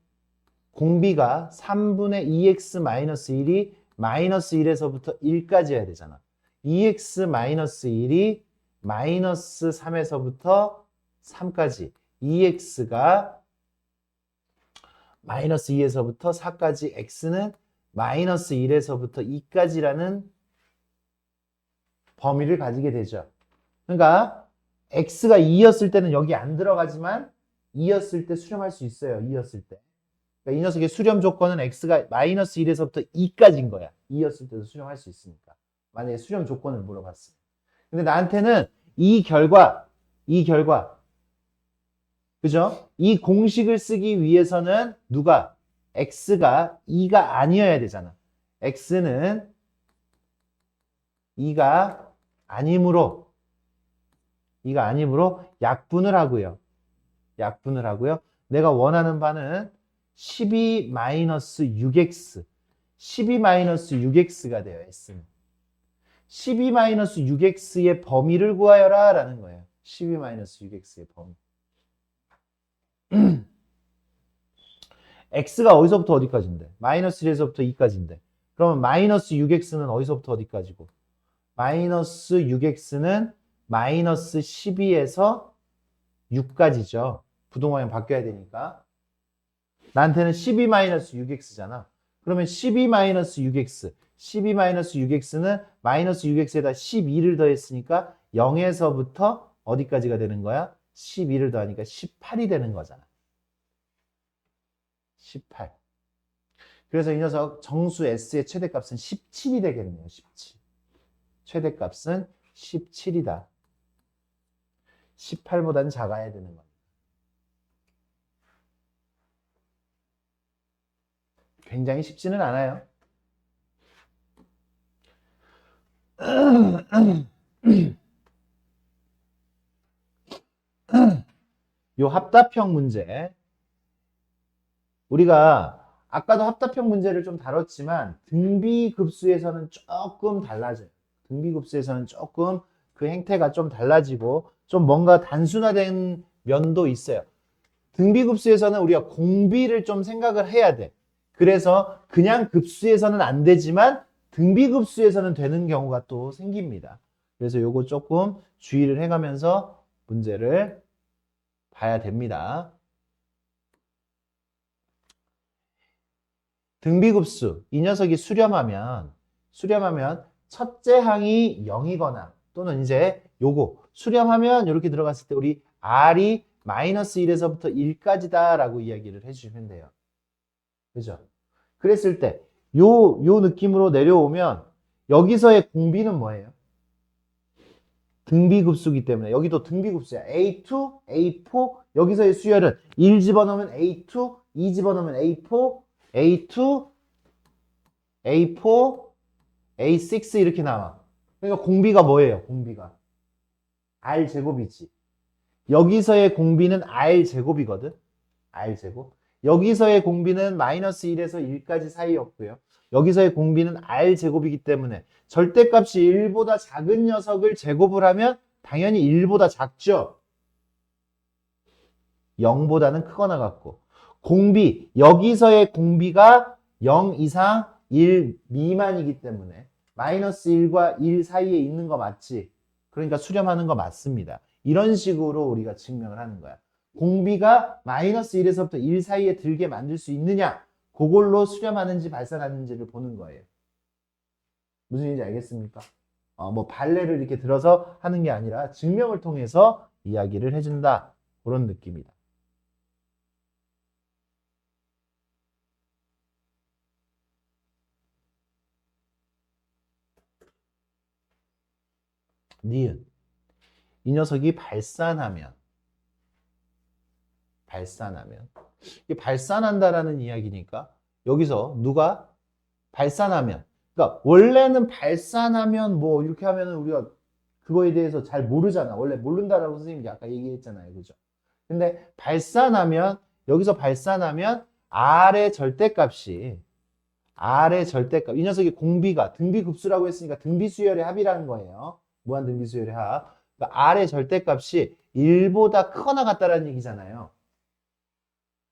공비가 3분의 2x-1이 마이너스 1에서부터 1까지 해야 되잖아. 2x-1이 마이너스 3에서부터 3까지. 2x가 마이너스 2에서부터 4까지, x는 마이너스 1에서부터 2까지라는 범위를 가지게 되죠. 그러니까 x가 2였을 때는 여기 안 들어가지만 2였을 때 수렴할 수 있어요. 2였을 때. 그러니까 이 녀석의 수렴 조건은 x가 마이너스 1에서부터 2까지인 거야. 2였을 때도 수렴할 수 있으니까. 만약에 수렴 조건을 물어봤어요. 근데 나한테는 이 결과, 그죠? 이 공식을 쓰기 위해서는 누가? x가 2가 아니어야 되잖아. x는 2가 아니므로 약분을 하고요. 내가 원하는 바는 12-6x. 12-6x가 돼요, s는. 12-6x의 범위를 구하여라 라는 거예요. 12-6x의 범위. x가 어디서부터 어디까지인데? 마이너스 1에서부터 2까지인데. 그러면 마이너스 6x는 어디서부터 어디까지고? 마이너스 6x는 마이너스 12에서 6까지죠. 부동항이 바뀌어야 되니까. 나한테는 12-6x잖아. 그러면 12-6x. 12-6x는 마이너스 6x에다 12를 더했으니까 0에서부터 어디까지가 되는 거야? 12를 더하니까 18이 되는 거잖아. 18. 그래서 이 녀석 정수 S의 최대값은 17이 되겠네요. 17. 최대값은 17이다. 18보다는 작아야 되는 겁니다. 굉장히 쉽지는 않아요. 요 합답형 문제. 우리가 아까도 합답형 문제를 좀 다뤘지만 등비급수에서는 조금 달라져요. 등비급수에서는 조금 그 행태가 좀 달라지고 좀 뭔가 단순화된 면도 있어요. 등비급수에서는 우리가 공비를 좀 생각을 해야 돼. 그래서 그냥 급수에서는 안 되지만 등비급수에서는 되는 경우가 또 생깁니다. 그래서 요거 조금 주의를 해가면서 문제를 봐야 됩니다. 등비급수, 이 녀석이 수렴하면 첫째 항이 0이거나 또는 이제 요거 수렴하면 이렇게 들어갔을 때 우리 R이 마이너스 1에서부터 1까지다 라고 이야기를 해주시면 돼요. 그죠? 그랬을 때 요 느낌으로 내려오면 여기서의 공비는 뭐예요? 등비급수기 때문에 여기도 등비급수야. A2, A4 여기서의 수열은 1 집어넣으면 A2, 2 집어넣으면 A4, A2, A4, A6 이렇게 나와. 그러니까 공비가 뭐예요? 공비가 R제곱이지. 여기서의 공비는 R제곱이거든. R제곱. 여기서의 공비는 마이너스 1에서 1까지 사이였고요. 여기서의 공비는 R제곱이기 때문에 절대값이 1보다 작은 녀석을 제곱을 하면 당연히 1보다 작죠. 0보다는 크거나 같고. 공비, 여기서의 공비가 0 이상 1 미만이기 때문에 마이너스 1과 1 사이에 있는 거 맞지? 그러니까 수렴하는 거 맞습니다. 이런 식으로 우리가 증명을 하는 거야. 공비가 마이너스 1에서부터 1 사이에 들게 만들 수 있느냐? 그걸로 수렴하는지 발산하는지를 보는 거예요. 무슨 얘기인지 알겠습니까? 뭐 발레를 이렇게 들어서 하는 게 아니라 증명을 통해서 이야기를 해준다. 그런 느낌이다. 니은. 이 녀석이 발산하면 이게 발산한다라는 이야기니까 여기서 누가 발산하면 그러니까 원래는 발산하면 뭐 이렇게 하면은 우리가 그거에 대해서 잘 모르잖아. 원래 모른다라고 선생님이 아까 얘기했잖아요. 그죠? 근데 여기서 발산하면 R의 절대값이 이 녀석이 공비가 등비급수라고 했으니까 등비수열의 합이라는 거예요. 무한 등비수열의 합. 그러니까 R의 절대값이 1보다 크거나 같다라는 얘기잖아요.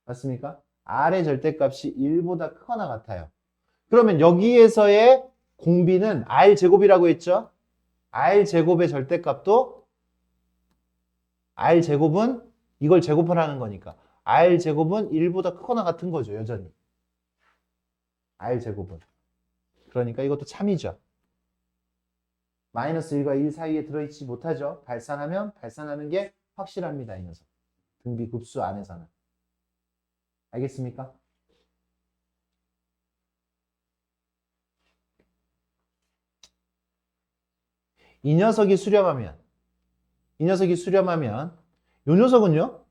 맞습니까? R의 절대값이 1보다 크거나 같아요. 그러면 여기에서의 공비는 R제곱이라고 했죠? R제곱의 절대값도 R제곱은 이걸 제곱하라는 거니까 R제곱은 1보다 크거나 같은 거죠. 여전히. R제곱은. 그러니까 이것도 참이죠. 마이너스 1과 1 사이에 들어있지 못하죠. 발산하면 발산하는 게 확실합니다. 이 녀석. 등비급수 안에서는. 알겠습니까? 이 녀석이 수렴하면 이 녀석은요?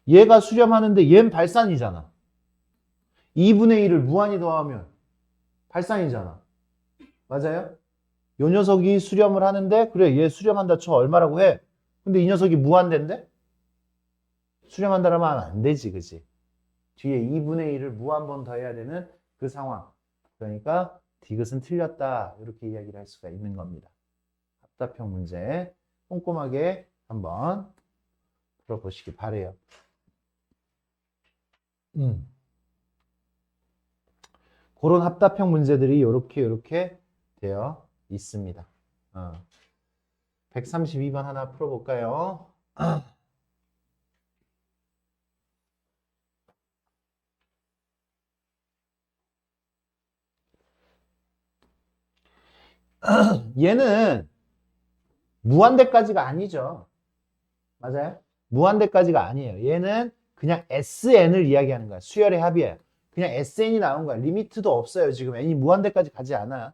얘가 수렴하는데 얘는 발산이잖아. 2분의 1을 무한히 더하면 발산이잖아. 맞아요? 이 녀석이 수렴을 하는데 그래 얘 수렴한다 쳐 얼마라고 해? 근데 이 녀석이 무한대인데? 수렴한다라면 안 되지 그지? 뒤에 2분의 1을 무한번 더해야 되는 그 상황. 그러니까 디귿은 틀렸다 이렇게 이야기를 할 수가 있는 겁니다. 합답형 문제 꼼꼼하게 한번 풀어보시기 바래요. 그런 합답형 문제들이 이렇게 되어 있습니다. 132번 하나 풀어볼까요? 얘는 무한대까지가 아니죠. 맞아요? 무한대까지가 아니에요. 얘는 그냥 SN을 이야기하는 거야. 수열의 합이에요. 그냥 SN이 나온 거야. 리미트도 없어요. 지금 n이 무한대까지 가지 않아.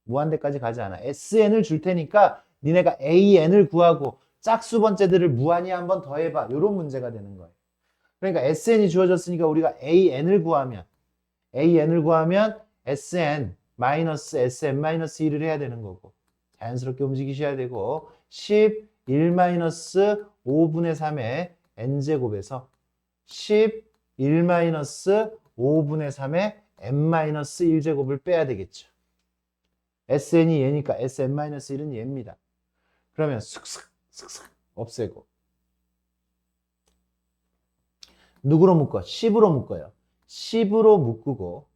무한대까지 가지 않아. SN을 줄 테니까 니네가 AN을 구하고 짝수 번째들을 무한히 한번 더해봐. 이런 문제가 되는 거예요. 그러니까 SN이 주어졌으니까 우리가 AN을 구하면 SN 마이너스 SM 마이너스 1을 해야 되는 거고 자연스럽게 움직이셔야 되고 11 마이너스 5분의 3의 n제곱에서 11 마이너스 5분의 3의 n 마이너스 1제곱을 빼야 되겠죠. SN이 얘니까 SN 마이너스 1은 얘입니다. 그러면 슥슥 없애고 누구로 묶어? 10으로 묶어요. 10으로 묶고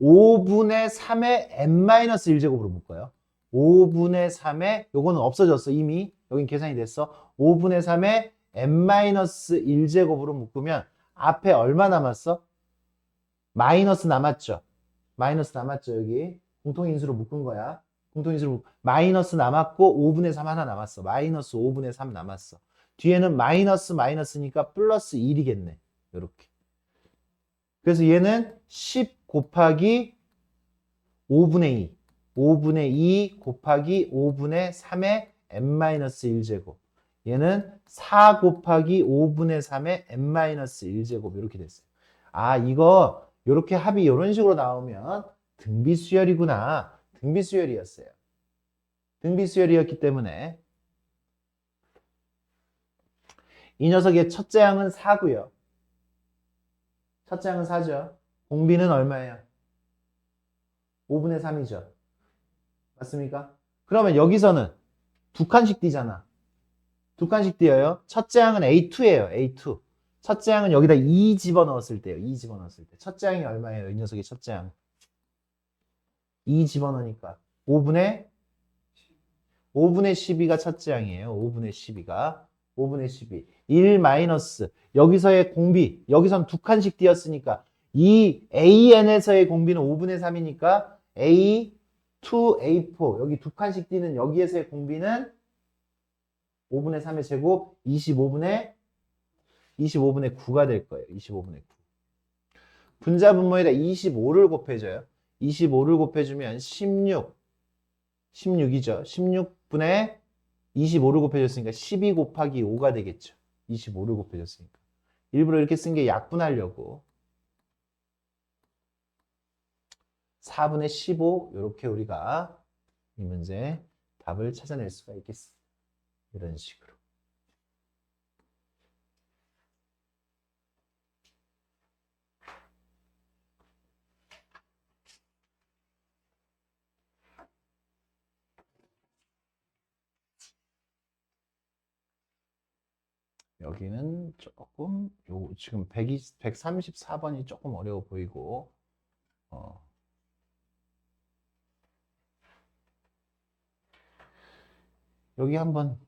5분의 3의 n-1제곱으로 묶어요. 5분의 3의 요거는 없어졌어 이미. 여긴 계산이 됐어. 5분의 3의 n-1제곱으로 묶으면 앞에 얼마 남았어? 마이너스 남았죠. 마이너스 남았죠 여기. 공통인수로 묶은 거야. 공통인수로 마이너스 남았고 5분의 3 하나 남았어. 마이너스 5분의 3 남았어. 뒤에는 마이너스니까 플러스 1이겠네. 요렇게. 그래서 얘는 10 곱하기 5분의 2. 5분의 2 곱하기 5분의 3의 n-1제곱. 얘는 4 곱하기 5분의 3의 n-1제곱. 이렇게 됐어요. 아, 이거 이렇게 합이 이런 식으로 나오면 등비수열이구나. 등비수열이었어요. 등비수열이었기 때문에 이 녀석의 첫째 항은 4고요. 첫째 항은 4죠. 공비는 얼마예요? 5분의 3이죠. 맞습니까? 그러면 여기서는 두 칸씩 띄잖아. 두 칸씩 띄어요. 첫째 항은 A2예요. A2. 첫째 항은 여기다 2 집어넣었을 때요. 2 집어넣었을 때. 첫째 항이 얼마예요? 이 녀석의 첫째 항. 2 집어넣으니까 5분의 12가 첫째 항이에요. 5분의 12가. 5분의 12. 1 마이너스. 여기서의 공비. 여기선 두 칸씩 띄었으니까 이 AN에서의 공비는 5분의 3이니까 A2, A4. 여기 두 칸씩 띄는 여기에서의 공비는 5분의 3의 제곱 25분의 9가 될 거예요. 25분의 9. 분자 분모에다 25를 곱해줘요. 25를 곱해주면 16이죠. 16분의 25를 곱해줬으니까 12 곱하기 5가 되겠죠. 25를 곱해줬으니까. 일부러 이렇게 쓴 게 약분하려고. 4분의 15 이렇게 우리가 이 문제 답을 찾아낼 수가 있겠습니다. 이런 식으로. 여기는 조금 지금 134번이 조금 어려워 보이고 여기 한번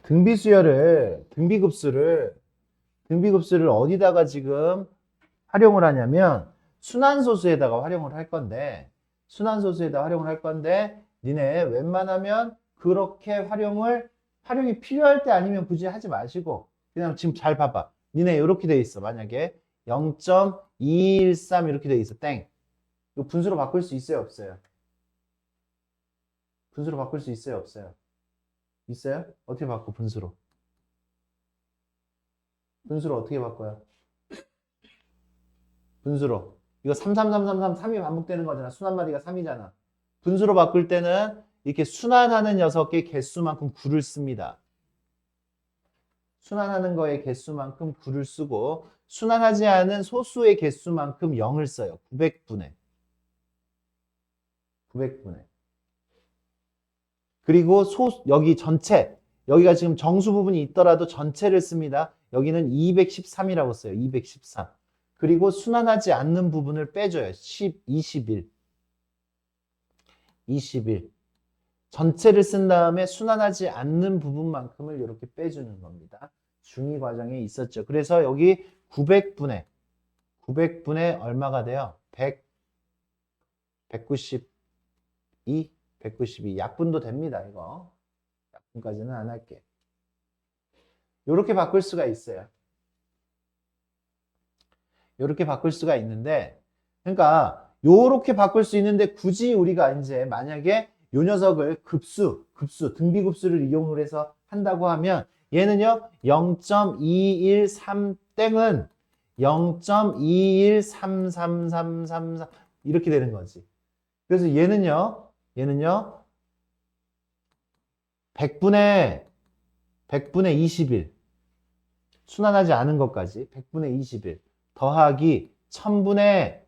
등비급수를 어디다가 지금 활용을 하냐면 순환소수에다가 활용을 할 건데 니네 웬만하면 그렇게 활용이 필요할 때 아니면 굳이 하지 마시고 그냥 지금 잘 봐봐. 니네 이렇게 돼 있어. 만약에 0.213 이렇게 돼 있어. 땡. 이거 분수로 바꿀 수 있어요, 없어요? 분수로 바꿀 수 있어요, 없어요? 있어요? 어떻게 바꿔, 분수로? 분수로 어떻게 바꿔요? 분수로. 이거 3이 반복되는 거잖아. 순환마디가 3이잖아. 분수로 바꿀 때는 이렇게 순환하는 녀석의 개수만큼 9를 씁니다. 순환하는 거의 개수만큼 9를 쓰고 순환하지 않은 소수의 개수만큼 0을 써요. 900분의. 그리고 여기 전체, 여기가 지금 정수 부분이 있더라도 전체를 씁니다. 여기는 213이라고 써요. 213. 그리고 순환하지 않는 부분을 빼줘요. 10, 21. 전체를 쓴 다음에 순환하지 않는 부분만큼을 이렇게 빼주는 겁니다. 중2 과정에 있었죠. 그래서 여기 900분의 얼마가 돼요? 192. 약분도 됩니다, 이거. 약분까지는 안 할게. 요렇게 바꿀 수가 있어요. 요렇게 바꿀 수가 있는데, 그러니까 요렇게 바꿀 수 있는데 굳이 우리가 이제 만약에 요 녀석을 등비급수를 이용을 해서 한다고 하면 얘는요 0.213땡은 0.2133333 이렇게 되는 거지. 그래서 얘는요 100분의 21 순환하지 않은 것까지 100분의 21 더하기 1000분의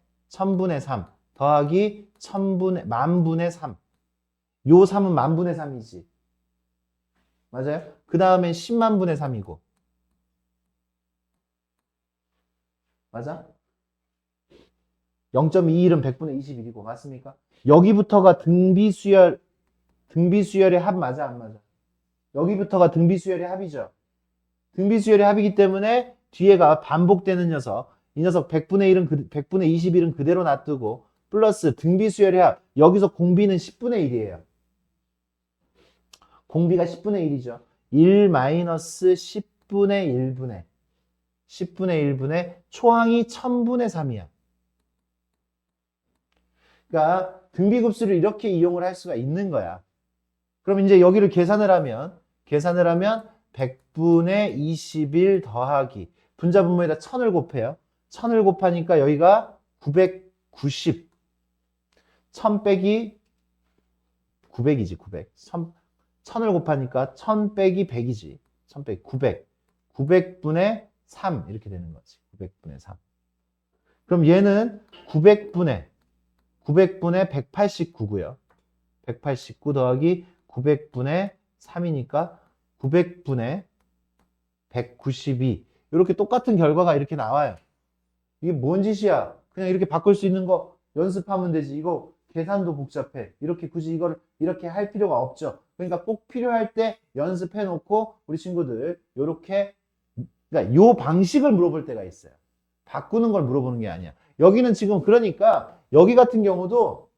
3 더하기 1000분의 3 요 3은 만분의 3이지. 맞아요? 그 다음에 10만분의 3이고. 맞아? 0.21은 100분의 21이고. 맞습니까? 여기부터가 등비수열의 합 맞아, 안 맞아? 여기부터가 등비수열의 합이죠. 등비수열의 합이기 때문에 뒤에가 반복되는 녀석. 이 녀석 100분의 21은 그대로 놔두고 플러스 등비수열의 합. 여기서 공비는 10분의 1이에요. 공비가 10분의 1이죠. 1 마이너스 10분의 1분의 초항이 1000분의 3이야. 그러니까 등비급수를 이렇게 이용을 할 수가 있는 거야. 그럼 이제 여기를 계산을 하면 100분의 21 더하기 분자분모에다 1000을 곱해요. 1000을 곱하니까 여기가 990 1000 빼기 900이지 900 1000을 곱하니까 1000 빼기 100이지 1000 빼기 900분의 3 이렇게 되는 거지 900분의 3 그럼 얘는 900분의 189고요 189 더하기 900분의 3이니까 900분의 192 이렇게 똑같은 결과가 이렇게 나와요. 이게 뭔 짓이야? 그냥 이렇게 바꿀 수 있는 거 연습하면 되지. 이거 계산도 복잡해. 이렇게 굳이 이걸 이렇게 할 필요가 없죠. 그러니까 꼭 필요할 때 연습해 놓고 우리 친구들 요렇게 그러니까 요 방식을 물어볼 때가 있어요. 바꾸는 걸 물어보는 게 아니야. 여기는 지금 그러니까 여기 같은 경우도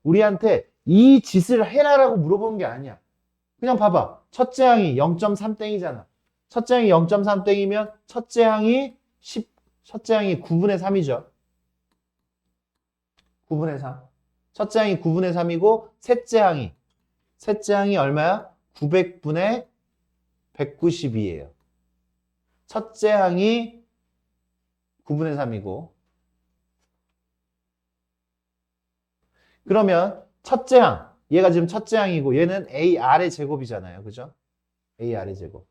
우리한테 이 짓을 해라라고 물어보는 게 아니야. 그냥 봐봐. 첫째 항이 0.3땡이잖아. 첫째 항이 0.3땡이면 첫째 항이 9분의 3이죠. 9분의 3. 첫째 항이 9분의 3이고 셋째 항이 얼마야? 900분의 192예요. 첫째 항이 9분의 3이고 그러면 첫째 항 얘가 지금 첫째 항이고 얘는 AR의 제곱이잖아요. 그죠? AR의 제곱.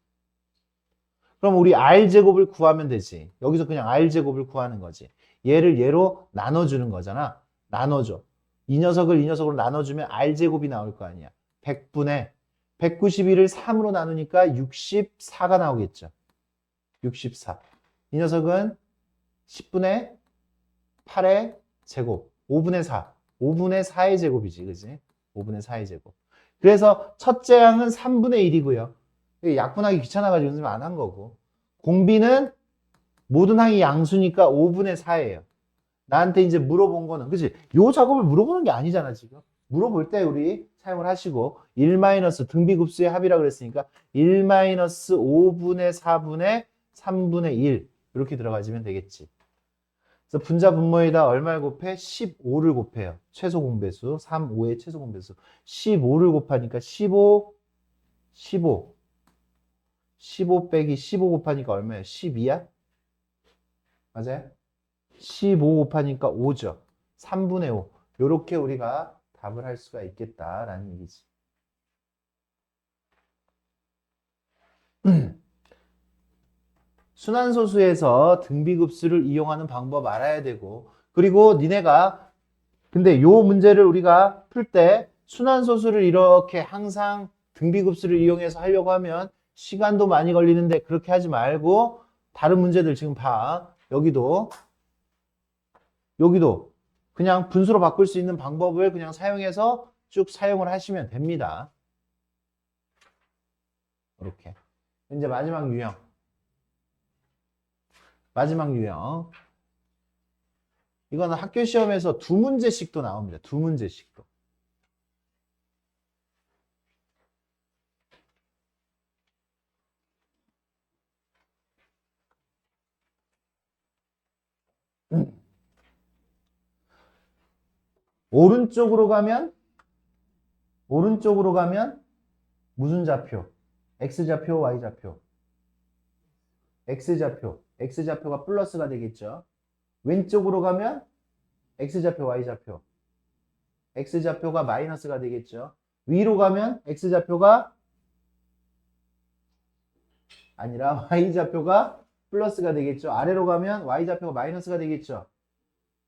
그럼 우리 R제곱을 구하면 되지. 여기서 그냥 R제곱을 구하는 거지. 얘를 얘로 나눠주는 거잖아. 나눠줘. 이 녀석으로 나눠주면 R제곱이 나올 거 아니야. 100분의 191을 3으로 나누니까 64가 나오겠죠. 64. 이 녀석은 10분의 8의 제곱. 5분의 4. 5분의 4의 제곱이지. 그지? 5분의 4의 제곱. 그래서 첫째 항은 3분의 1이고요. 약분하기 귀찮아가지고 연습 안 한 거고. 공비는 모든 항이 양수니까 5분의 4예요. 나한테 이제 물어본 거는, 그치? 요 작업을 물어보는 게 아니잖아, 지금. 물어볼 때 우리 사용을 하시고, 1 등비급수의 합이라고 그랬으니까, 1-5분의 4분의 3분의 1. 이렇게 들어가시면 되겠지. 그래서 분자 분모에다 얼마를 곱해? 15를 곱해요. 최소 공배수. 3, 5의 최소 공배수. 15를 곱하니까 15 빼기 15 곱하니까 얼마예요? 12야? 맞아요? 15 곱하니까 5죠. 3분의 5. 요렇게 우리가 답을 할 수가 있겠다라는 얘기지. 순환소수에서 등비급수를 이용하는 방법 알아야 되고, 그리고 니네가 근데 요 문제를 우리가 풀 때 순환소수를 이렇게 항상 등비급수를 이용해서 하려고 하면 시간도 많이 걸리는데 그렇게 하지 말고 다른 문제들 지금 봐. 여기도 그냥 분수로 바꿀 수 있는 방법을 그냥 사용해서 쭉 사용을 하시면 됩니다. 이렇게. 이제 마지막 유형. 이거는 학교 시험에서 2문제씩도 나옵니다. 2문제씩도. 오른쪽으로 가면 무슨 좌표? X좌표, Y좌표. X좌표가 플러스가 되겠죠. 왼쪽으로 가면 X좌표, Y좌표. X좌표가 마이너스가 되겠죠. 위로 가면 X좌표가 아니라 Y좌표가 플러스가 되겠죠. 아래로 가면 Y좌표가 마이너스가 되겠죠.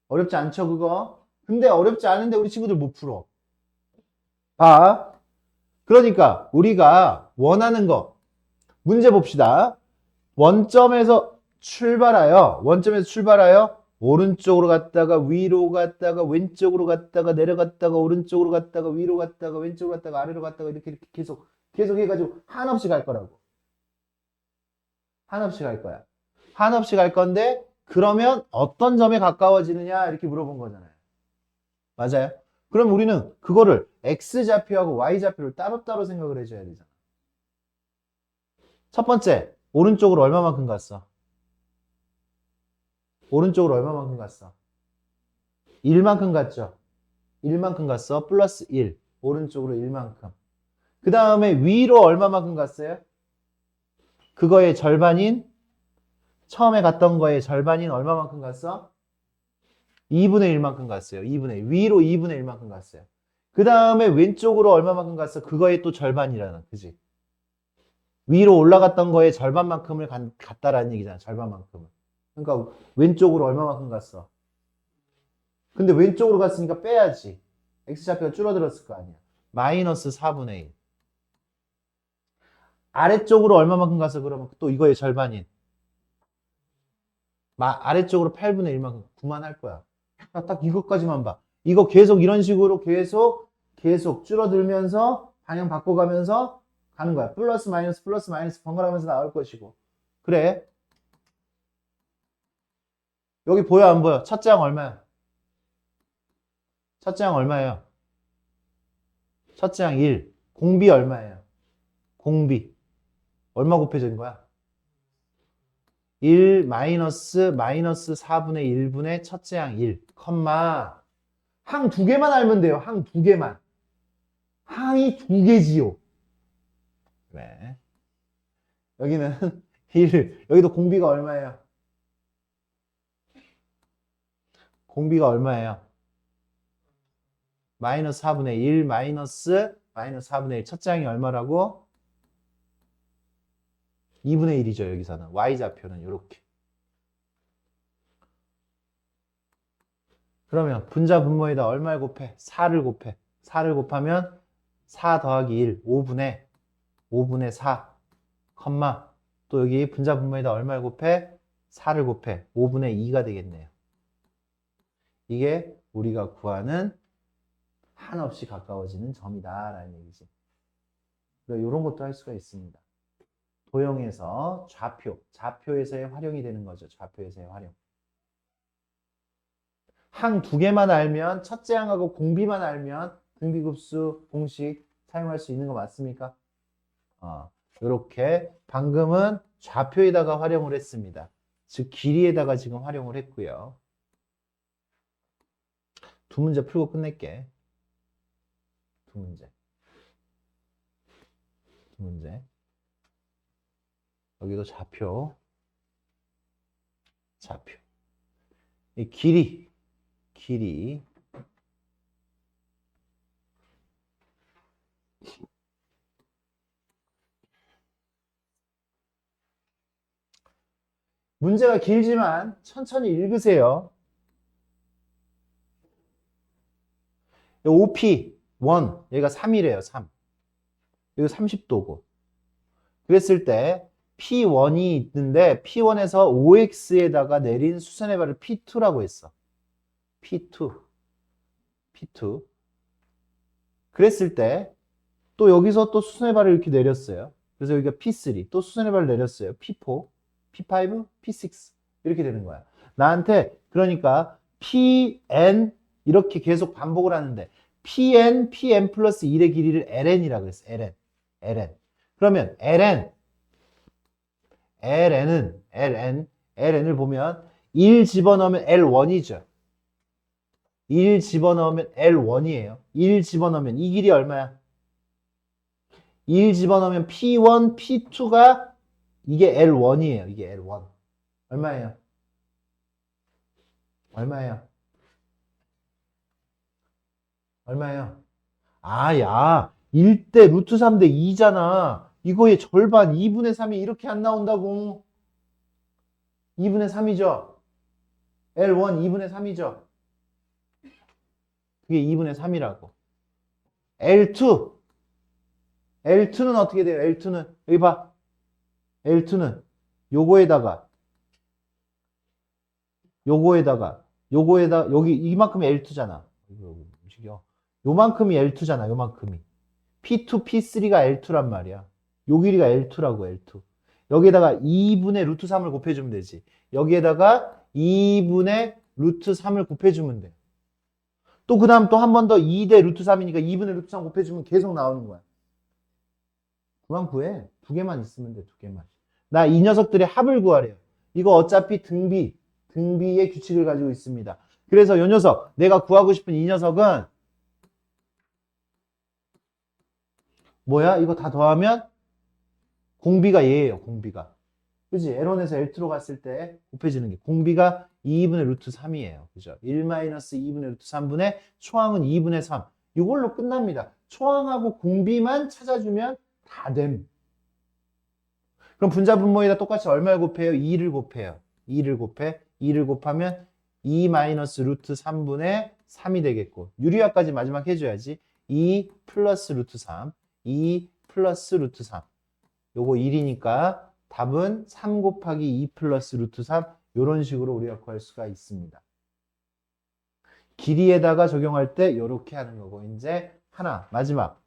어렵지 않죠, 그거? 근데 어렵지 않은데 우리 친구들 못 풀어. 봐. 그러니까 우리가 원하는 거 문제 봅시다. 원점에서 출발하여 오른쪽으로 갔다가 위로 갔다가 왼쪽으로 갔다가 내려갔다가 오른쪽으로 갔다가 위로 갔다가 왼쪽으로 갔다가 아래로 갔다가 이렇게 계속 해가지고 한없이 갈 거라고. 한없이 갈 거야. 한없이 갈 건데 그러면 어떤 점에 가까워지느냐 이렇게 물어본 거잖아요. 맞아요? 그럼 우리는 그거를 X좌표하고 Y좌표를 따로따로 생각을 해줘야 되잖아. 첫 번째, 오른쪽으로 얼마만큼 갔어? 1만큼 갔죠? 1만큼 갔어. 플러스 1. 오른쪽으로 1만큼. 그 다음에 위로 얼마만큼 갔어요? 그거의 절반인, 처음에 갔던 거의 절반인 얼마만큼 갔어? 2분의 1만큼 갔어요. 위로 2분의 1만큼 갔어요. 그 다음에 왼쪽으로 얼마만큼 갔어? 그거의 또 절반이라는, 그지? 위로 올라갔던 거의 절반만큼을 갔다라는 얘기잖아. 절반만큼을. 그러니까 왼쪽으로 얼마만큼 갔어? 근데 왼쪽으로 갔으니까 빼야지. X좌표가 줄어들었을 거 아니야. 마이너스 4분의 1. 아래쪽으로 얼마만큼 갔어? 그러면 또 이거의 절반인. 아래쪽으로 8분의 1만큼. 그만할 거야. 딱 이것까지만 봐. 이거 계속 이런 식으로 계속 줄어들면서 방향 바꿔가면서 가는 거야. 플러스 마이너스 번갈아가면서 나올 것이고. 그래. 여기 보여 안 보여? 첫째 항 얼마야? 첫째 항 얼마예요? 첫째 항 1. 공비 얼마예요? 공비. 얼마 곱해진 거야? 1 마이너스 4분의 1분의 첫째 항 1, 컴마. 항 두 개만 알면 돼요. 항 두 개만. 항이 두 개지요. 왜? 여기는 1. 여기도 공비가 얼마예요? 공비가 얼마예요? 마이너스 4분의 1 마이너스 4분의 1. 첫째 항이 얼마라고? 2분의 1이죠. 여기서는. Y좌표는 이렇게. 그러면 분자 분모에다 얼마를 곱해? 4를 곱해. 4를 곱하면 4 더하기 1, 5분의 4, 컴마. 또 여기 분자 분모에다 얼마를 곱해? 4를 곱해. 5분의 2가 되겠네요. 이게 우리가 구하는 한없이 가까워지는 점이다 라는 얘기지. 그러니까 이런 것도 할 수가 있습니다. 도형에서 좌표에서의 활용이 되는 거죠. 좌표에서의 활용. 항 두 개만 알면, 첫째 항하고 공비만 알면 등비급수 공식 사용할 수 있는 거 맞습니까? 이렇게 방금은 좌표에다가 활용을 했습니다. 즉 길이에다가 지금 활용을 했고요. 두 문제 풀고 끝낼게. 두 문제. 여기도 좌표. 이 길이. 문제가 길지만 천천히 읽으세요. OP 1, 얘가 3이래요. 3. 여기 30도고. 그랬을 때 P1이 있는데 P1에서 OX에다가 내린 수선의 발을 P2라고 했어. P2. 그랬을 때 또 여기서 또 수선의 발을 이렇게 내렸어요. 그래서 여기가 P3. 또 수선의 발을 내렸어요. P4, P5, P6. 이렇게 되는 거야. 나한테 그러니까 PN 이렇게 계속 반복을 하는데 PN 플러스 1의 길이를 LN이라고 그랬어. LN. 그러면 LN을 보면 1 집어넣으면 L1이죠. 1 집어넣으면 L1이에요. 1 집어넣으면 이 길이 얼마야? 1 집어넣으면 P1, P2가 이게 L1이에요. 이게 L1. 얼마예요? 야, 1대 루트 3대 2잖아. 이거의 절반 2분의 3이 이렇게 안 나온다고. 2분의 3이죠. L1 2분의 3이죠. 그게 2분의 3이라고. L2는 어떻게 돼요? L2는 여기 봐. L2는 요거에다가 여기 이만큼이 L2잖아. 움직여. 요만큼이 L2잖아. 요만큼이. P2, P3가 L2란 말이야. 요 길이가 L2라고, L2. 여기에다가 2분의 루트 3을 곱해주면 되지. 여기에다가 2분의 루트 3을 곱해주면 돼. 또 그 다음 또 한 번 더 2대 루트 3이니까 2분의 루트 3 곱해주면 계속 나오는 거야. 그만 구해. 두 개만 있으면 돼, 두 개만. 나 이 녀석들의 합을 구하래요. 이거 어차피 등비의 규칙을 가지고 있습니다. 그래서 이 녀석, 내가 구하고 싶은 이 녀석은 뭐야? 이거 다 더하면 공비가 얘예요, 공비가. 그지? L1에서 L2로 갔을 때 곱해지는 게 공비가 2분의 루트 3이에요. 그죠? 1-2분의 루트 3분의 초항은 2분의 3. 이걸로 끝납니다. 초항하고 공비만 찾아주면 다 됨. 그럼 분자 분모에다 똑같이 얼마를 곱해요? 2를 곱해요. 2를 곱하면 2 마이너스 루트 3분의 3이 되겠고 유리화까지 마지막 해줘야지. 2 플러스 루트 3 2 플러스 루트 3 요거 1이니까 답은 3 곱하기 2 플러스 루트 3 이런 식으로 우리가 구할 수가 있습니다. 길이에다가 적용할 때 이렇게 하는 거고 이제 하나 마지막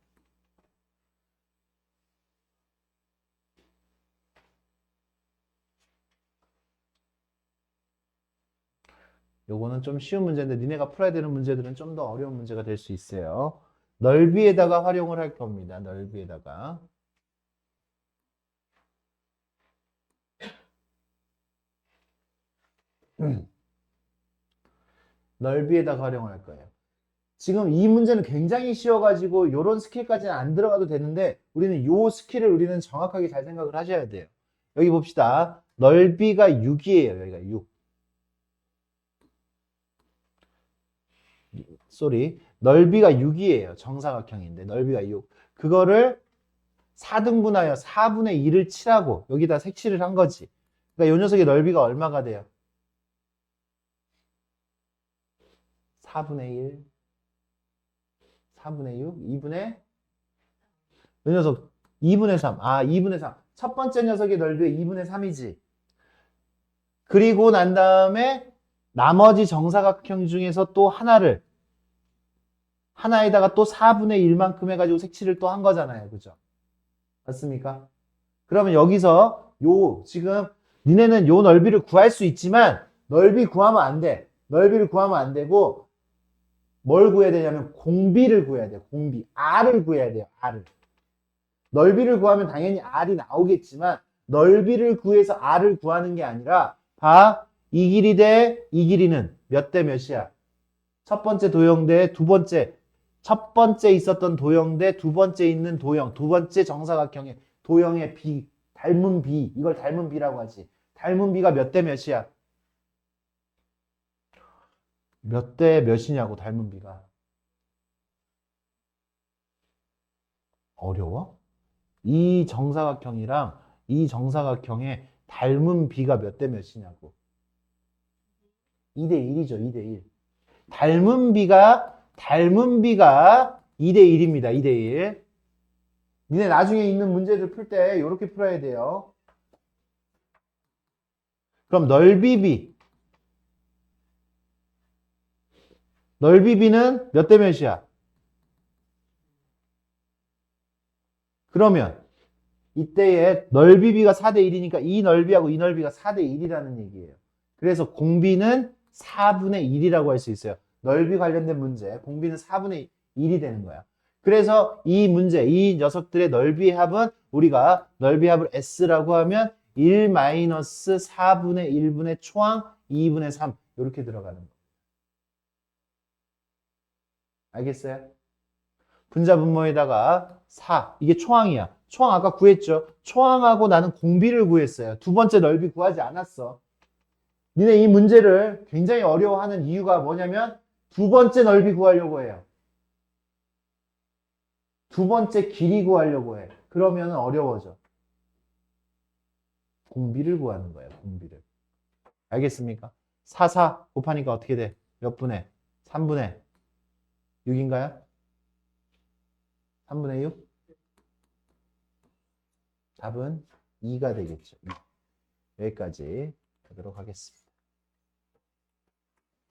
요거는 좀 쉬운 문제인데 니네가 풀어야 되는 문제들은 좀 더 어려운 문제가 될 수 있어요. 넓이에다가 활용을 할 겁니다. 넓이에다가. 넓이에다가 활용을 할 거예요. 지금 이 문제는 굉장히 쉬워가지고 이런 스킬까지는 안 들어가도 되는데 우리는 요 스킬을 우리는 정확하게 잘 생각을 하셔야 돼요. 여기 봅시다. 넓이가 6이에요. 여기가 6. 넓이가 6이에요. 정사각형인데 넓이가 6. 그거를 4등분하여 4분의 2를 칠하고 여기다 색칠을 한 거지. 그러니까 이 녀석의 넓이가 얼마가 돼요? 4분의 1, 4분의 6, 2분의 이 녀석 2분의 3. 아, 2분의 3. 첫 번째 녀석의 넓이가 2분의 3이지. 그리고 난 다음에 나머지 정사각형 중에서 또 하나에다가 또 4분의 1만큼 해가지고 색칠을 또 한 거잖아요. 그죠? 맞습니까? 그러면 여기서 지금 니네는 요 넓이를 구할 수 있지만 넓이 구하면 안 돼. 넓이를 구하면 안 되고 뭘 구해야 되냐면 공비를 구해야 돼요. 공비. R을 구해야 돼요. R을. 넓이를 구하면 당연히 R이 나오겠지만 넓이를 구해서 R을 구하는 게 아니라 봐. 이 길이 대 이 길이는 몇 대 몇이야? 첫 번째 도형 대 두 번째. 첫 번째 있었던 도형 대 두 번째 있는 도형. 두 번째 정사각형의 도형의 비. 닮은 비. 이걸 닮은 비라고 하지. 닮은 비가 몇 대 몇이야? 몇 대 몇이냐고 닮은 비가. 어려워? 이 정사각형이랑 이 정사각형의 닮은 비가 몇 대 몇이냐고. 2대 1이죠. 2대 1. 닮은 비가 2대 1입니다. 2대 1. 니네 나중에 있는 문제들 풀 때 이렇게 풀어야 돼요. 그럼 넓이 비. 넓이 비는 몇 대 몇이야? 그러면 이때에 넓이 비가 4대 1이니까 이 넓이하고 이 넓이가 4대 1이라는 얘기예요. 그래서 공비는 4분의 1이라고 할 수 있어요. 넓이 관련된 문제, 공비는 4분의 1이 되는 거야. 그래서 이 문제, 이 녀석들의 넓이의 합은 우리가 넓이의 합을 S라고 하면 1-4분의 1분의 초항 2분의 3 이렇게 들어가는 거예요. 알겠어요? 분자 분모에다가 4 이게 초항이야. 초항 아까 구했죠? 초항하고 나는 공비를 구했어요. 두 번째 넓이 구하지 않았어. 니네 이 문제를 굉장히 어려워하는 이유가 뭐냐면 두 번째 넓이 구하려고 해요. 두 번째 길이 구하려고 해. 그러면 어려워져. 공비를 구하는 거예요. 공비를. 알겠습니까? 4 곱하니까 어떻게 돼? 몇 분의? 3분의 6인가요? 3분의 6? 답은 2가 되겠죠. 여기까지 하도록 하겠습니다.